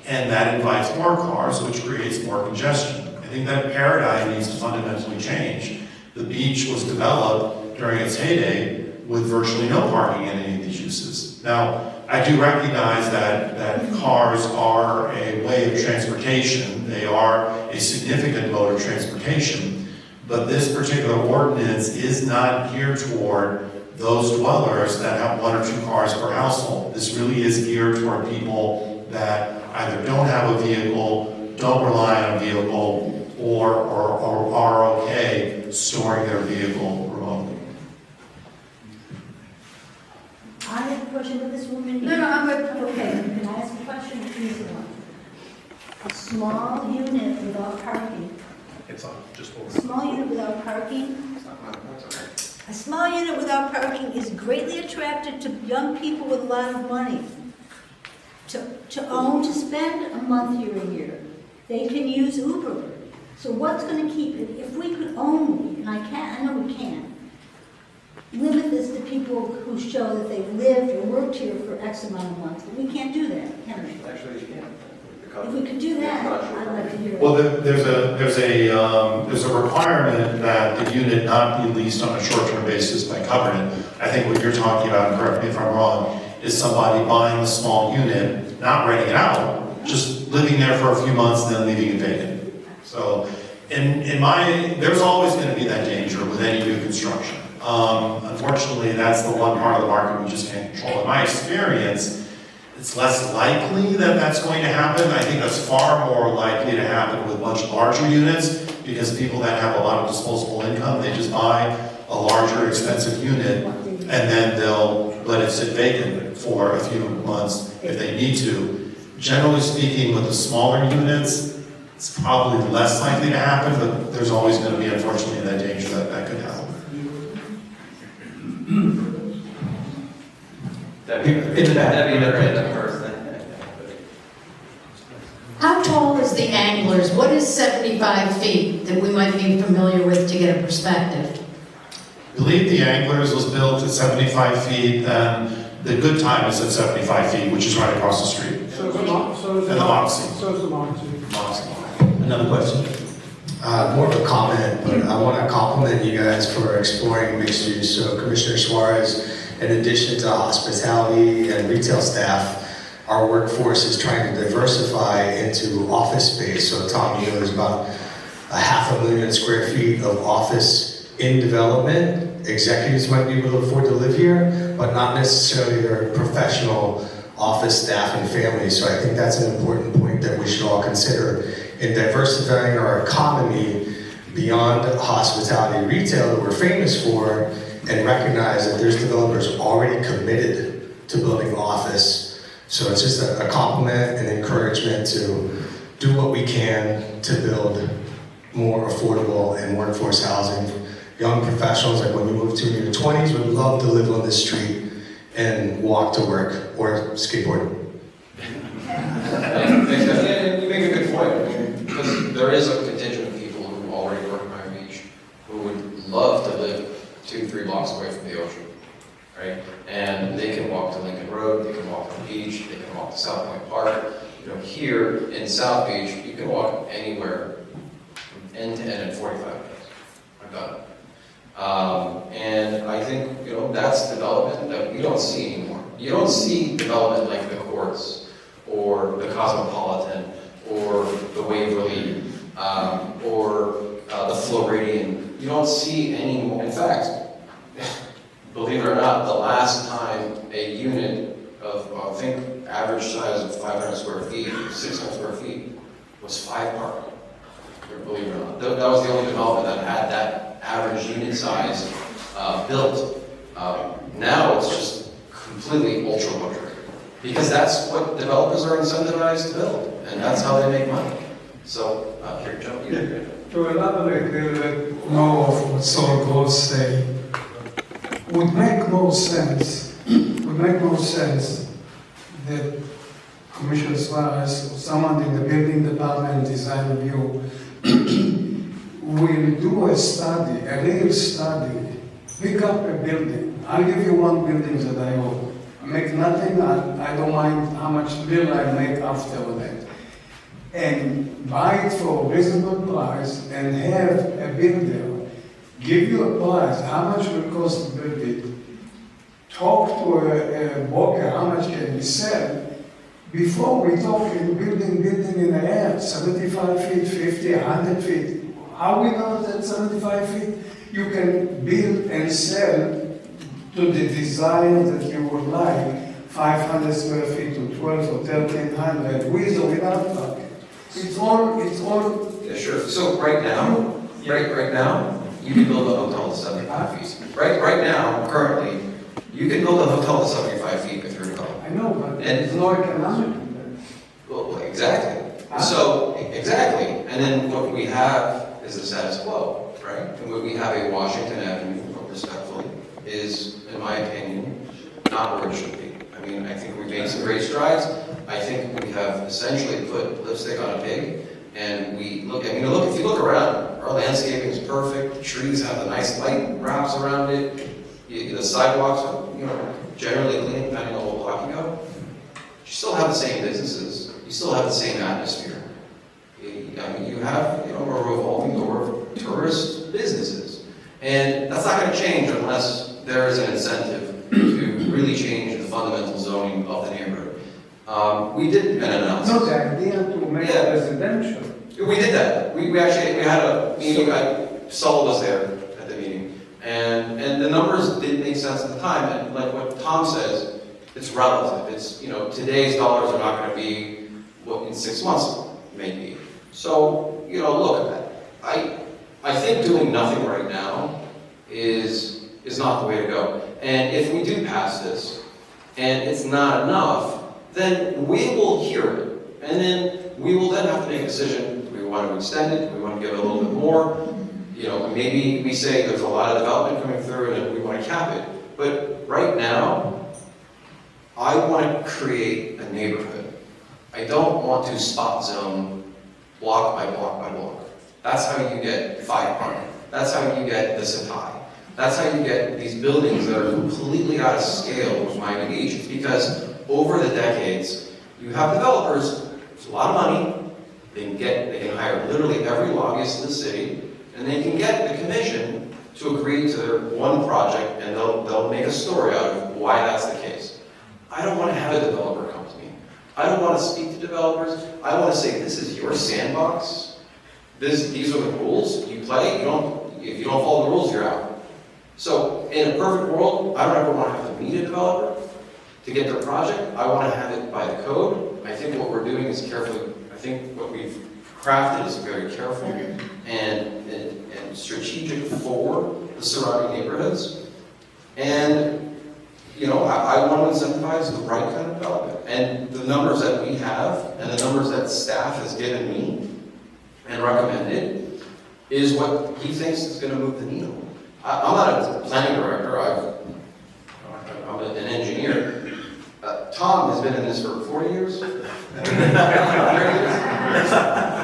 and that invites more cars, which creates more congestion. I think that paradigm needs to fundamentally change. The beach was developed during its heyday with virtually no parking in any of these uses. Now, I do recognize that cars are a way of transportation. They are a significant mode of transportation. But this particular ordinance is not geared toward those dwellers that have one or two cars per household. This really is geared toward people that either don't have a vehicle, don't rely on a vehicle, or are okay storing their vehicle remotely. I have a question with this woman. No, I'm good. Okay, can I ask a question? Easy one. A small unit without parking. It's on, just over. Small unit without parking. A small unit without parking is greatly attracted to young people with a lot of money. To own, to spend a month here a year. They can use Uber. So what's going to keep it? If we could only, and I know we can, limit this to people who show that they've lived or worked here for X amount of months, but we can't do that, can we? Actually, you can. If we could do that, I'd like to hear it. Well, there's a requirement that the unit not be leased on a short-term basis by covenant. I think what you're talking about, and correct me if I'm wrong, is somebody buying a small unit, not renting it out, just living there for a few months and then leaving it vacant. So, there's always going to be that danger with any new construction. Unfortunately, that's the one part of the market we just can't control. In my experience, it's less likely that that's going to happen. I think that's far more likely to happen with much larger units, because people that have a lot of disposable income, they just buy a larger, expensive unit, and then they'll let it sit vacant for a few months if they need to. Generally speaking, with the smaller units, it's probably less likely to happen, but there's always going to be, unfortunately, that danger that could happen. In the back. Debbie, the first. How tall is the Anglers? What is 75 feet that we might be familiar with to get a perspective? The believe the Anglers was built at 75 feet, and the Good Time is at 75 feet, which is right across the street. So is the And the Moxie. So is the Moxie. Another question? More of a comment, but I want to compliment you guys for exploring mixed use. So Commissioner Suarez, in addition to hospitality and retail staff, our workforce is trying to diversify into office space. So Tom, you know, there's about 500,000 square feet of office in development. Executives might be able to afford to live here, but not necessarily their professional office staff and families. So I think that's an important point that we should all consider in diversifying our economy beyond hospitality retail that we're famous for, and recognize that there's developers already committed to building office. So it's just a compliment and encouragement to do what we can to build more affordable and workforce housing. Young professionals, like when you move to your 20s, would love to live on this street and walk to work or skateboard. And you make a good point, because there is a contingent of people who already work in Miami Beach who would love to live 2-3 blocks away from the ocean, right? And they can walk to Lincoln Road, they can walk to the beach, they can walk to South Point Park. You know, here in South Beach, you can walk anywhere from end to end in 45 minutes. I've done it. And I think, you know, that's development that we don't see anymore. You don't see development like the Courts, or the Cosmopolitan, or the Waverly, or the Floridian. You don't see any more. In fact, believe it or not, the last time a unit of, I think, average size of 500 square feet, 600 square feet, was 5 parking. Believe it or not. That was the only development that had that average unit size built. Now it's just completely ultra luxury, because that's what developers are incentivized to build, and that's how they make money. So, here, Joe, you To elaborate a little bit more of what Saul goes say, would make more sense that Commissioner Suarez or someone in the building department, design review, will do a study, a real study, pick up a building. I'll give you one building that I own. I make nothing, I don't mind how much bill I make after that. And buy it for a reasonable price and have a builder give you a price, how much will cost to build it, talk to a broker, how much can we sell, before we talk in building in the air, 75 feet, 50, 100 feet. How we know that 75 feet you can build and sell to the design that you would like, 500 square feet to 12 or 1,300, with or without parking. It's all. Yeah, sure. So right now, you can build a hotel to 75 feet. Right now, currently, you can build a hotel to 75 feet if you're developing. I know, but And- it's no economic. Well, exactly. So, exactly. And then what we have is the status quo, right? And what we have a Washington Avenue, respectfully, is, in my opinion, not where it should be. I mean, I think we've made some great strides. I think we have essentially put lipstick on a pig. And we look, I mean, look, if you look around, our landscaping is perfect. The trees have the nice light wraps around it. The sidewalks are, you know, generally clean, depending on what block you go. You still have the same businesses. You still have the same atmosphere. I mean, you have, you know, a revolving door of tourist businesses. And that's not going to change unless there is an incentive to really change the fundamental zoning of the neighborhood. We did an analysis. No, the idea to make it residential. We did that. We actually had a meeting. Saul was there at the meeting, and the numbers didn't make sense at the time. And like what Tom says, it's relative. It's, you know, today's dollars are not going to be what in 6 months may be. So, you know, look at that. I think doing nothing right now is not the way to go. And if we do pass this, and it's not enough, then we will hear it. And then we will then have to make a decision. Do we want to extend it? Do we want to give it a little bit more? You know, maybe we say there's a lot of development coming through and we want to cap it. But right now, I want to create a neighborhood. I don't want to spot zone block by block by block. That's how you get 5 parking. That's how you get the Satai. That's how you get these buildings that are completely out of scale with Miami Beach. It's because over the decades, you have developers, it's a lot of money, they can hire literally every lobbyist in the city, and they can get the commission to agree to their one project, and they'll make a story out of why that's the case. I don't want to have a developer come to me. I don't want to speak to developers. I want to say, this is your sandbox. These are the rules. You play. If you don't follow the rules, you're out. So in a perfect world, I don't ever want to have to meet a developer to get their project. I want to have it by the code. I think what we're doing is carefully. I think what we've crafted is very careful and strategic for the surrounding neighborhoods. And I want to incentivize the right kind of development. And the numbers that we have and the numbers that staff has given me and recommended is what he thinks is going to move the needle. I'm not a planning director. I'm an engineer. Tom has been in this for 40 years? 30 years?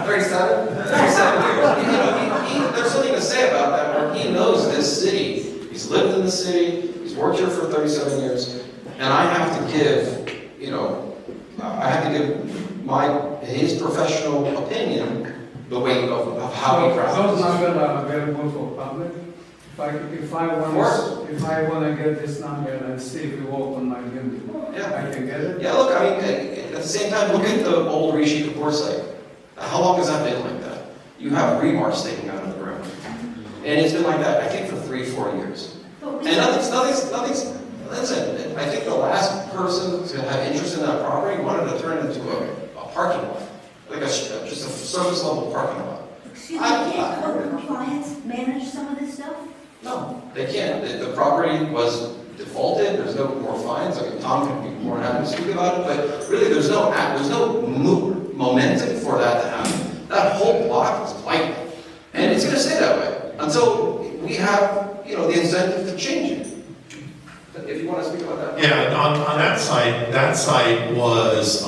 37? 37 years. There's something to say about that where he knows this city. He's lived in the city. He's worked here for 37 years. And I have to give, his professional opinion the weight of how he crafts. Those numbers are available for public. If I want to get this number and see if it works on my building, Yeah. I can get it. Yeah, look, at the same time, look at the old Rishi Kapoor site. How long has that been like that? You have rebar sticking out of the ground. And it's been like that, I think, for 3-4 years. And nothing's, listen, I think the last person to have interest in that property wanted to turn it into a parking lot. Like just a surface level parking lot. Excuse me, can't code compliance manage some of this stuff? No, they can't. The property was defaulted, there's no more fines. I mean, Tom can be more than happy to speak about it, but really there's no momentum for that to happen. That whole block is blank. And it's going to stay that way until we have, the incentive to change it. If you want to speak about that. Yeah, on that site was,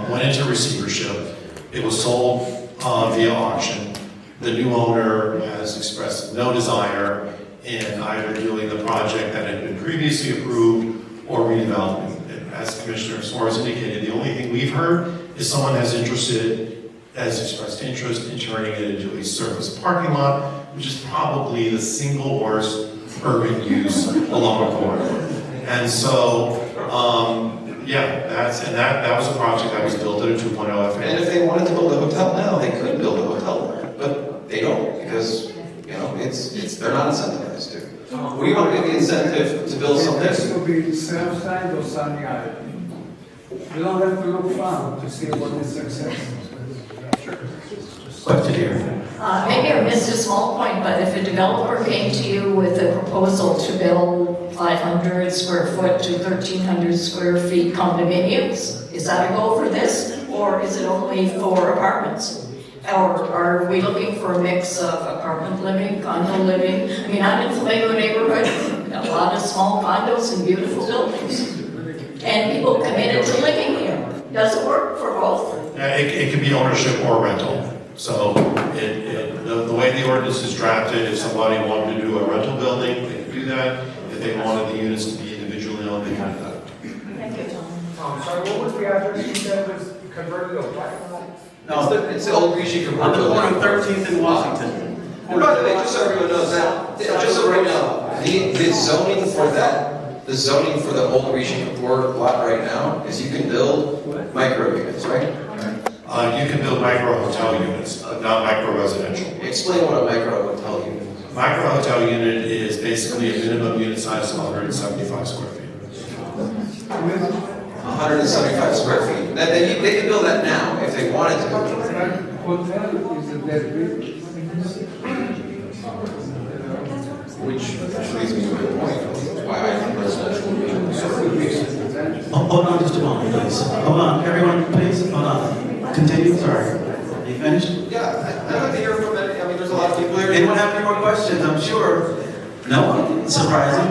went into receivership. It was sold via auction. The new owner has expressed no desire in either doing the project that had been previously approved or redeveloping. As Commissioner Suarez indicated, the only thing we've heard is someone has expressed interest in turning it into a surface parking lot, which is probably the single worst urban use along a corridor. And so, that was a project that was built at a 2.0 FA. And if they wanted to build a hotel now, they could build a hotel there, but they don't because they're not incentivized to. We want to give the incentive to build something. It has to be south side or sunny island. You don't have to look far to see what is success. Question here. Maybe I missed a small point, but if a developer came to you with a proposal to build 500 square foot to 1,300 square feet condominiums, is that a go for this, or is it only for apartments? Or are we looking for a mix of apartment living, condo living? I mean, I'm in Flamingo neighborhood, a lot of small condos and beautiful buildings. And people committed to living here. Does it work for both? It can be ownership or rental. So the way the ordinance is drafted, if somebody wanted to do a rental building, they could do that. If they wanted the units to be individually owned, they could do that. Thank you, Tom. Sorry, what was the address you said was converted to a parking lot? No, it's the old Rishi Kapoor On the building. corner of 13th and Washington. And by the way, just so everyone knows that, just so right now, the zoning for the old Rishi Kapoor lot right now is you can build micro units, right? You can build micro hotel units, not micro residential. Explain what a micro hotel unit is. Micro hotel unit is basically a minimum unit size of 175 square feet. 175 square feet. They can build that now if they wanted to. Hotel is a dead business. Which leads me to my point, why I think residential would be Hold on just a moment, please. Hold on, everyone, please, hold on. Continue, sorry. Are you finished? Yeah, I'd like to hear from any, there's a lot of people here. Anyone have any more questions? I'm sure. No one? Surprising?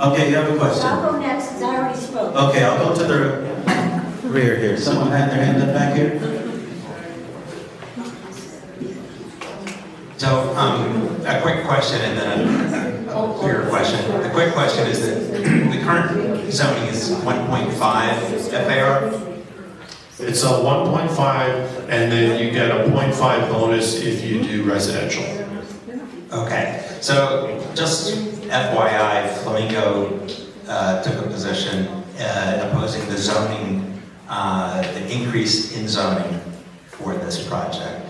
Okay, you have a question. I'll go next, because I already spoke. Okay, I'll go to the rear here. Someone had their hand up back here? So, a quick question and then a clear question. The quick question is that the current zoning is 1.5 FAR. It's a 1.5, and then you get a 0.5 bonus if you do residential. Okay, so just FYI, Flamingo took a position opposing the zoning, the increase in zoning for this project.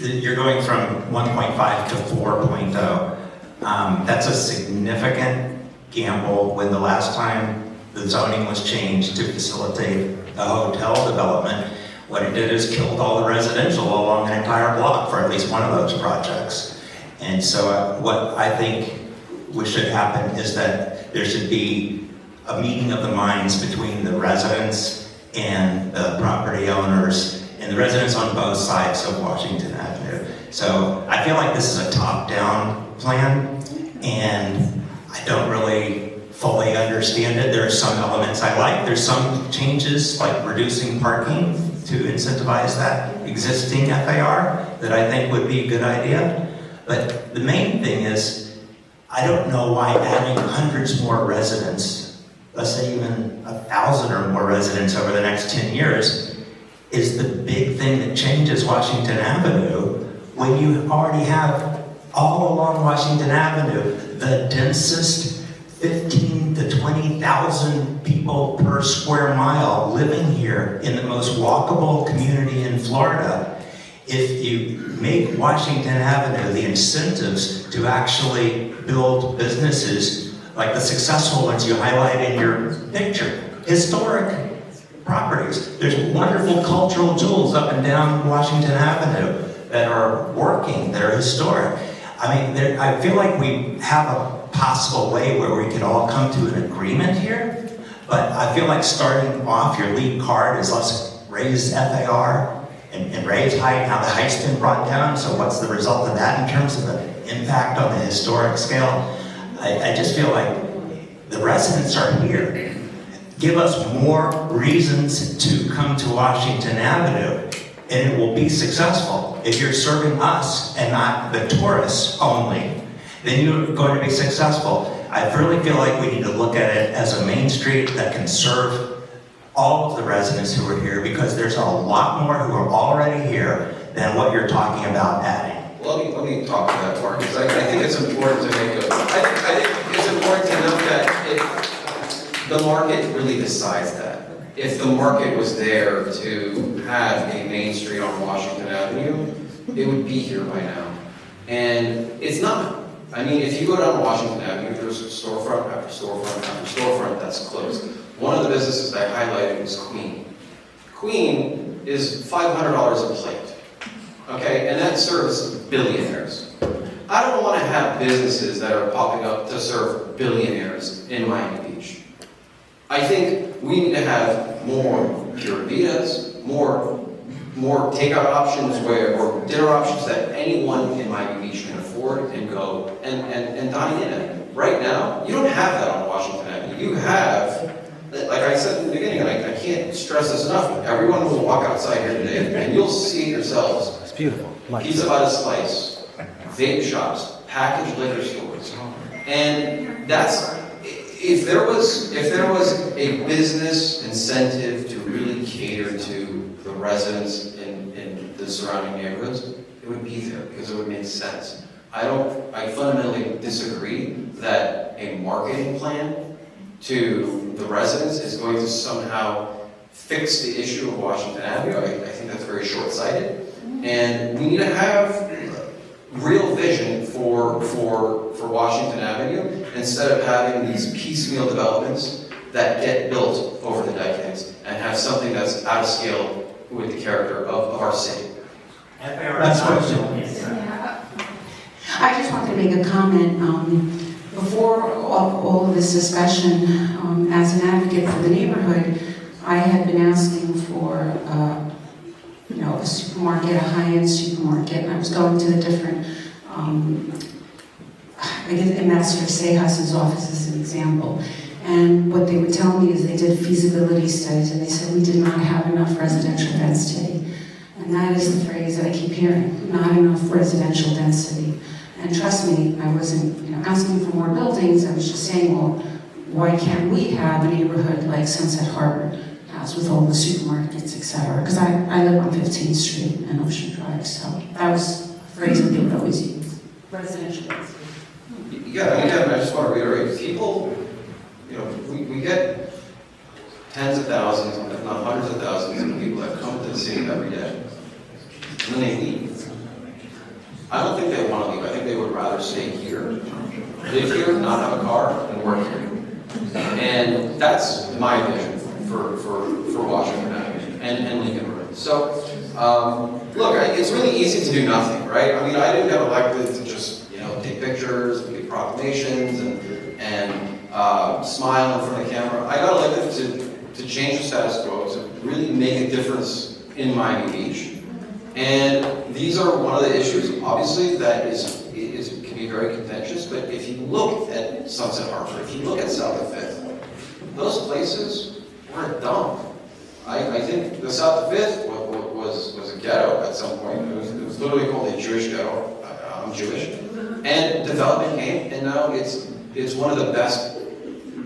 You're going from 1.5 to 4.0. That's a significant gamble when the last time the zoning was changed to facilitate a hotel development. What it did is killed all the residential along an entire block for at least one of those projects. And so what I think should happen is that there should be a meeting of the minds between the residents and the property owners, and the residents on both sides of Washington Avenue. So I feel like this is a top-down plan, and I don't really fully understand it. There are some elements I like. There's some changes, like reducing parking to incentivize that existing FAR that I think would be a good idea. But the main thing is, I don't know why adding hundreds more residents, let's say even 1,000 or more residents over the next 10 years, is the big thing that changes Washington Avenue when you already have all along Washington Avenue the densest 15 to 20,000 people per square mile living here in the most walkable community in Florida. If you make Washington Avenue the incentives to actually build businesses like the successful ones you highlight in your picture, historic properties. There's wonderful cultural jewels up and down Washington Avenue that are working, that are historic. I mean, I feel like we have a possible way where we can all come to an agreement here, but I feel like starting off, your lead card is let's raise FAR and raise height. Now the height's been brought down, so what's the result of that in terms of the impact on the historic scale? I just feel like the residents are here. Give us more reasons to come to Washington Avenue, and it will be successful. If you're serving us and not the tourists only, then you're going to be successful. I really feel like we need to look at it as a main street that can serve all of the residents who are here, because there's a lot more who are already here than what you're talking about adding. Well, let me talk to that, Mark, because I think it's important to make I think it's important to note that the market really decides that. If the market was there to have a main street on Washington Avenue, it would be here by now. And it's not. I mean, if you go down Washington Avenue, there's storefront after storefront after storefront that's closed. One of the businesses I highlighted was Queen. Queen is $500 a plate, okay? And that serves billionaires. I don't want to have businesses that are popping up to serve billionaires in Miami Beach. I think we need to have more Pura Vidas, more takeout options or dinner options that anyone in Miami Beach can afford and go and dine in at. Right now, you don't have that on Washington Avenue. You have, like I said in the beginning, and I can't stress this enough, everyone will walk outside here today and you'll see yourselves. It's beautiful. Pizza Hut a slice, vape shops, packaged liquor stores. And that's, if there was a business incentive to really cater to the residents in the surrounding neighborhoods, it would be there because it would make sense. I fundamentally disagree that a marketing plan to the residents is going to somehow fix the issue of Washington Avenue. I think that's very short-sighted. And we need to have real vision for Washington Avenue instead of having these piecemeal developments that get built over the decades and have something that's out of scale with the character of our city. Last question. I just wanted to make a comment. Before all of this discussion, as an advocate for the neighborhood, I had been asking for a supermarket, a high-end supermarket, and I was going to the different, I guess Ambassador Sehas's office as an example. And what they would tell me is they did feasibility studies, and they said we did not have enough residential density. And And that is the phrase that I keep hearing, not enough residential density. And trust me, I wasn't asking for more buildings, I was just saying, well, why can't we have a neighborhood like Sunset Harbor has with all the supermarkets, et cetera? Because I live on 15th Street and Ocean Drive, so that was a phrase that they would always use, residential density. Yeah, again, I just want to reiterate, people, we get tens of thousands, if not hundreds of thousands of people that come to the city every day, and then they leave. I don't think they want to leave. I think they would rather stay here, live here, not have a car, and work here. And that's my vision for Washington Avenue and Lincoln Road. So, look, it's really easy to do nothing, right? I mean, I didn't get elected to just, take pictures, make proclamations, and smile in front of the camera. I got elected to change the status quo, to really make a difference in Miami Beach. And these are one of the issues, obviously, that can be very contentious, but if you look at Sunset Harbor, if you look at South of 5th, those places were a dump. I think the South of 5th was a ghetto at some point. It was literally called a Jewish ghetto. I'm Jewish. And development came, and now it's one of the best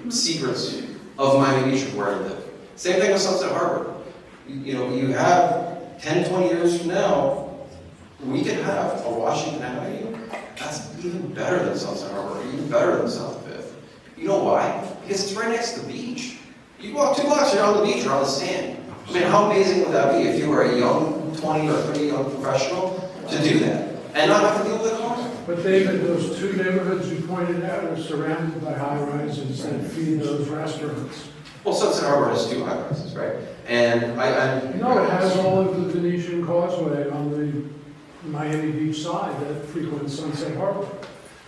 secrets of Miami Beach, where I live. Same thing with Sunset Harbor. You have 10, 20 years from now, we could have a Washington Avenue that's even better than Sunset Harbor, even better than South 5th. You know why? Because it's right next to the beach. You walk 2 blocks, you're on the beach, you're on the sand. I mean, how amazing would that be if you were a young 20 or 30 young professional to do that and not have to deal with a car? But David, those two neighborhoods you pointed out are surrounded by high-rises that feed those restaurants. Well, Sunset Harbor has 2 high-rises, right? And No, it has all of the Venetian Causeway on the Miami Beach side that frequents Sunset Harbor.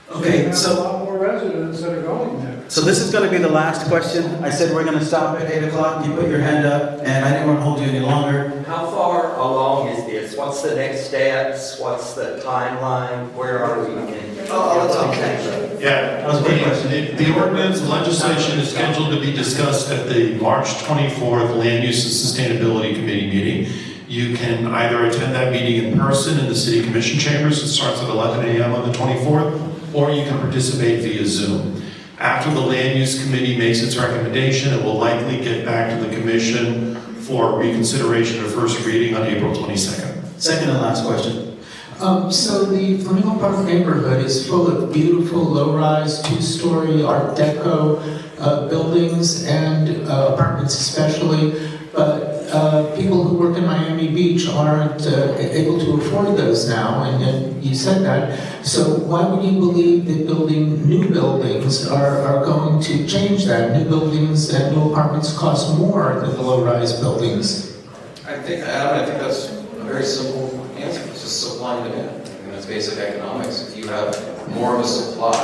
Okay, you have a lot more residents that are going there. So this is going to be the last question. I said we're going to stop at 8 o'clock. You put your hand up, and I didn't want to hold you any longer. How far along is this? What's the next steps? What's the timeline? Where are we? Yeah, That was a good question. the ordinance, the legislation is scheduled to be discussed at the March 24th Land Use and Sustainability Committee meeting. You can either attend that meeting in person in the City Commission chambers. It starts at 11 a.m. on the 24th, or you can participate via Zoom. After the Land Use Committee makes its recommendation, it will likely get back to the Commission for reconsideration of first reading on April 22nd. Second and last question. So the Flamingo Park neighborhood is full of beautiful low-rise, 2-story Art Deco buildings and apartments especially, but people who work in Miami Beach aren't able to afford those now, and you said that. So why would you believe that building new buildings are going to change that? New buildings and new apartments cost more than the low-rise buildings. I think that's a very simple answer. It's just supply and demand. I mean, that's basic economics. If you have more of a supply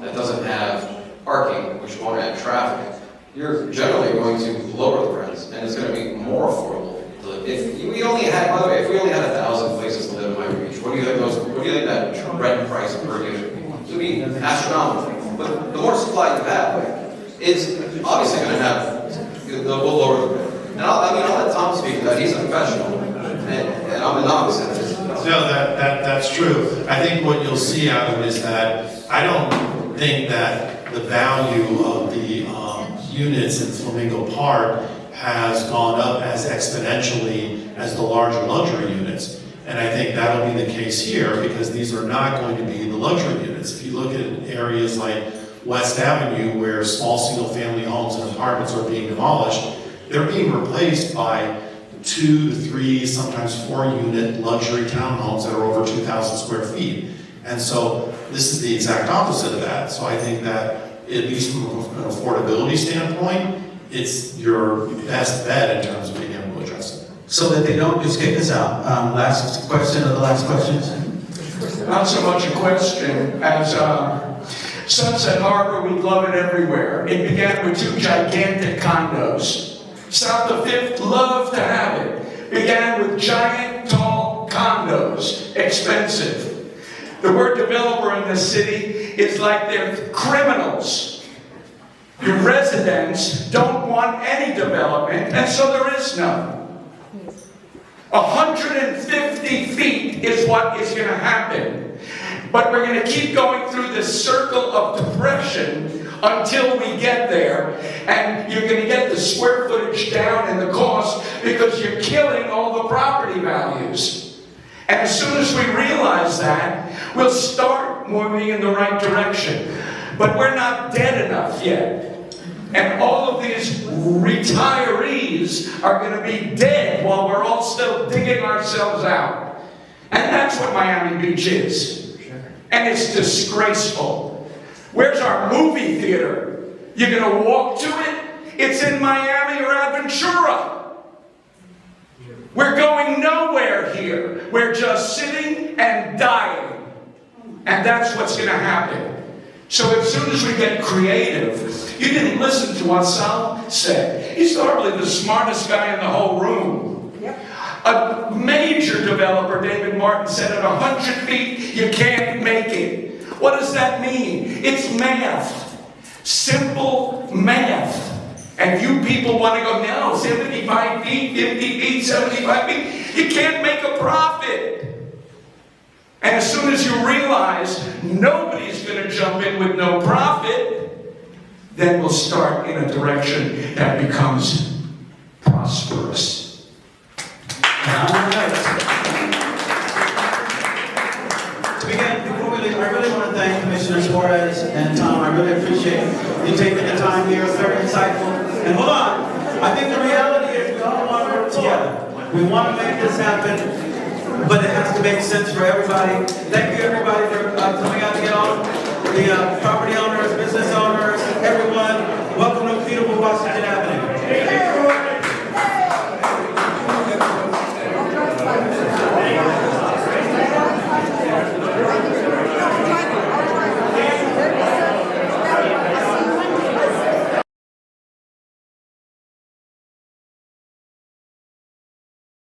that doesn't have parking, which won't add traffic, you're generally going to lower the rents, and it's going to be more affordable to live. If we only had 1,000 places to live in Miami Beach, what do you think that rent price per unit would be? Astronomical. But the more supply you have, it's obviously going to have, we'll lower the rent. And I'll let Tom speak to that. He's a professional, and I'm a novice at this. No, that's true. I think what you'll see out of it is that I don't think that the value of the units in Flamingo Park has gone up as exponentially as the larger luxury units. And I think that'll be the case here, because these are not going to be the luxury units. If you look at areas like West Avenue, where small single-family homes and apartments are being demolished, they're being replaced by 2 to 3, sometimes 4-unit luxury townhomes that are over 2,000 square feet. And so this is the exact opposite of that. So I think that, at least from an affordability standpoint, it's your best bet in terms of being able to address it. So that they don't just kick us out. Last question of the last questions. Not so much a question as Sunset Harbor, we love it everywhere. It began with 2 gigantic condos. South of 5th, love to have it. Began with giant, tall condos, expensive. The word developer in this city is like they're criminals. Your residents don't want any development, and so there is none. 150 feet is what is going to happen. But we're going to keep going through this circle of depression until we get there. And you're going to get the square footage down and the cost because you're killing all the property values. And as soon as we realize that, we'll start moving in the right direction. But we're not dead enough yet. And all of these retirees are going to be dead while we're all still digging ourselves out. And that's what Miami Beach is. And it's disgraceful. Where's our movie theater? You're going to walk to it? It's in Miami or Aventura. We're going nowhere here. We're just sitting and dying. And that's what's going to happen. So as soon as we get creative, you didn't listen to what Sal said. He's probably the smartest guy in the whole room. Yep. A major developer, David Martin, said at 100 feet, you can't make it. What does that mean? It's math. Simple math. And you people want to go, no, 75 feet, 50 feet, 75 feet. You can't make a profit. And as soon as you realize nobody's going to jump in with no profit, then we'll start in a direction that becomes prosperous. To begin, before we leave, I really want to thank Commissioner Suarez and Tom. I really appreciate you taking the time here. It's very insightful. And hold on. I think the reality is we all want to work together. We want to make this happen. But it has to make sense for everybody. Thank you, everybody, for coming out to get all the property owners, business owners, everyone.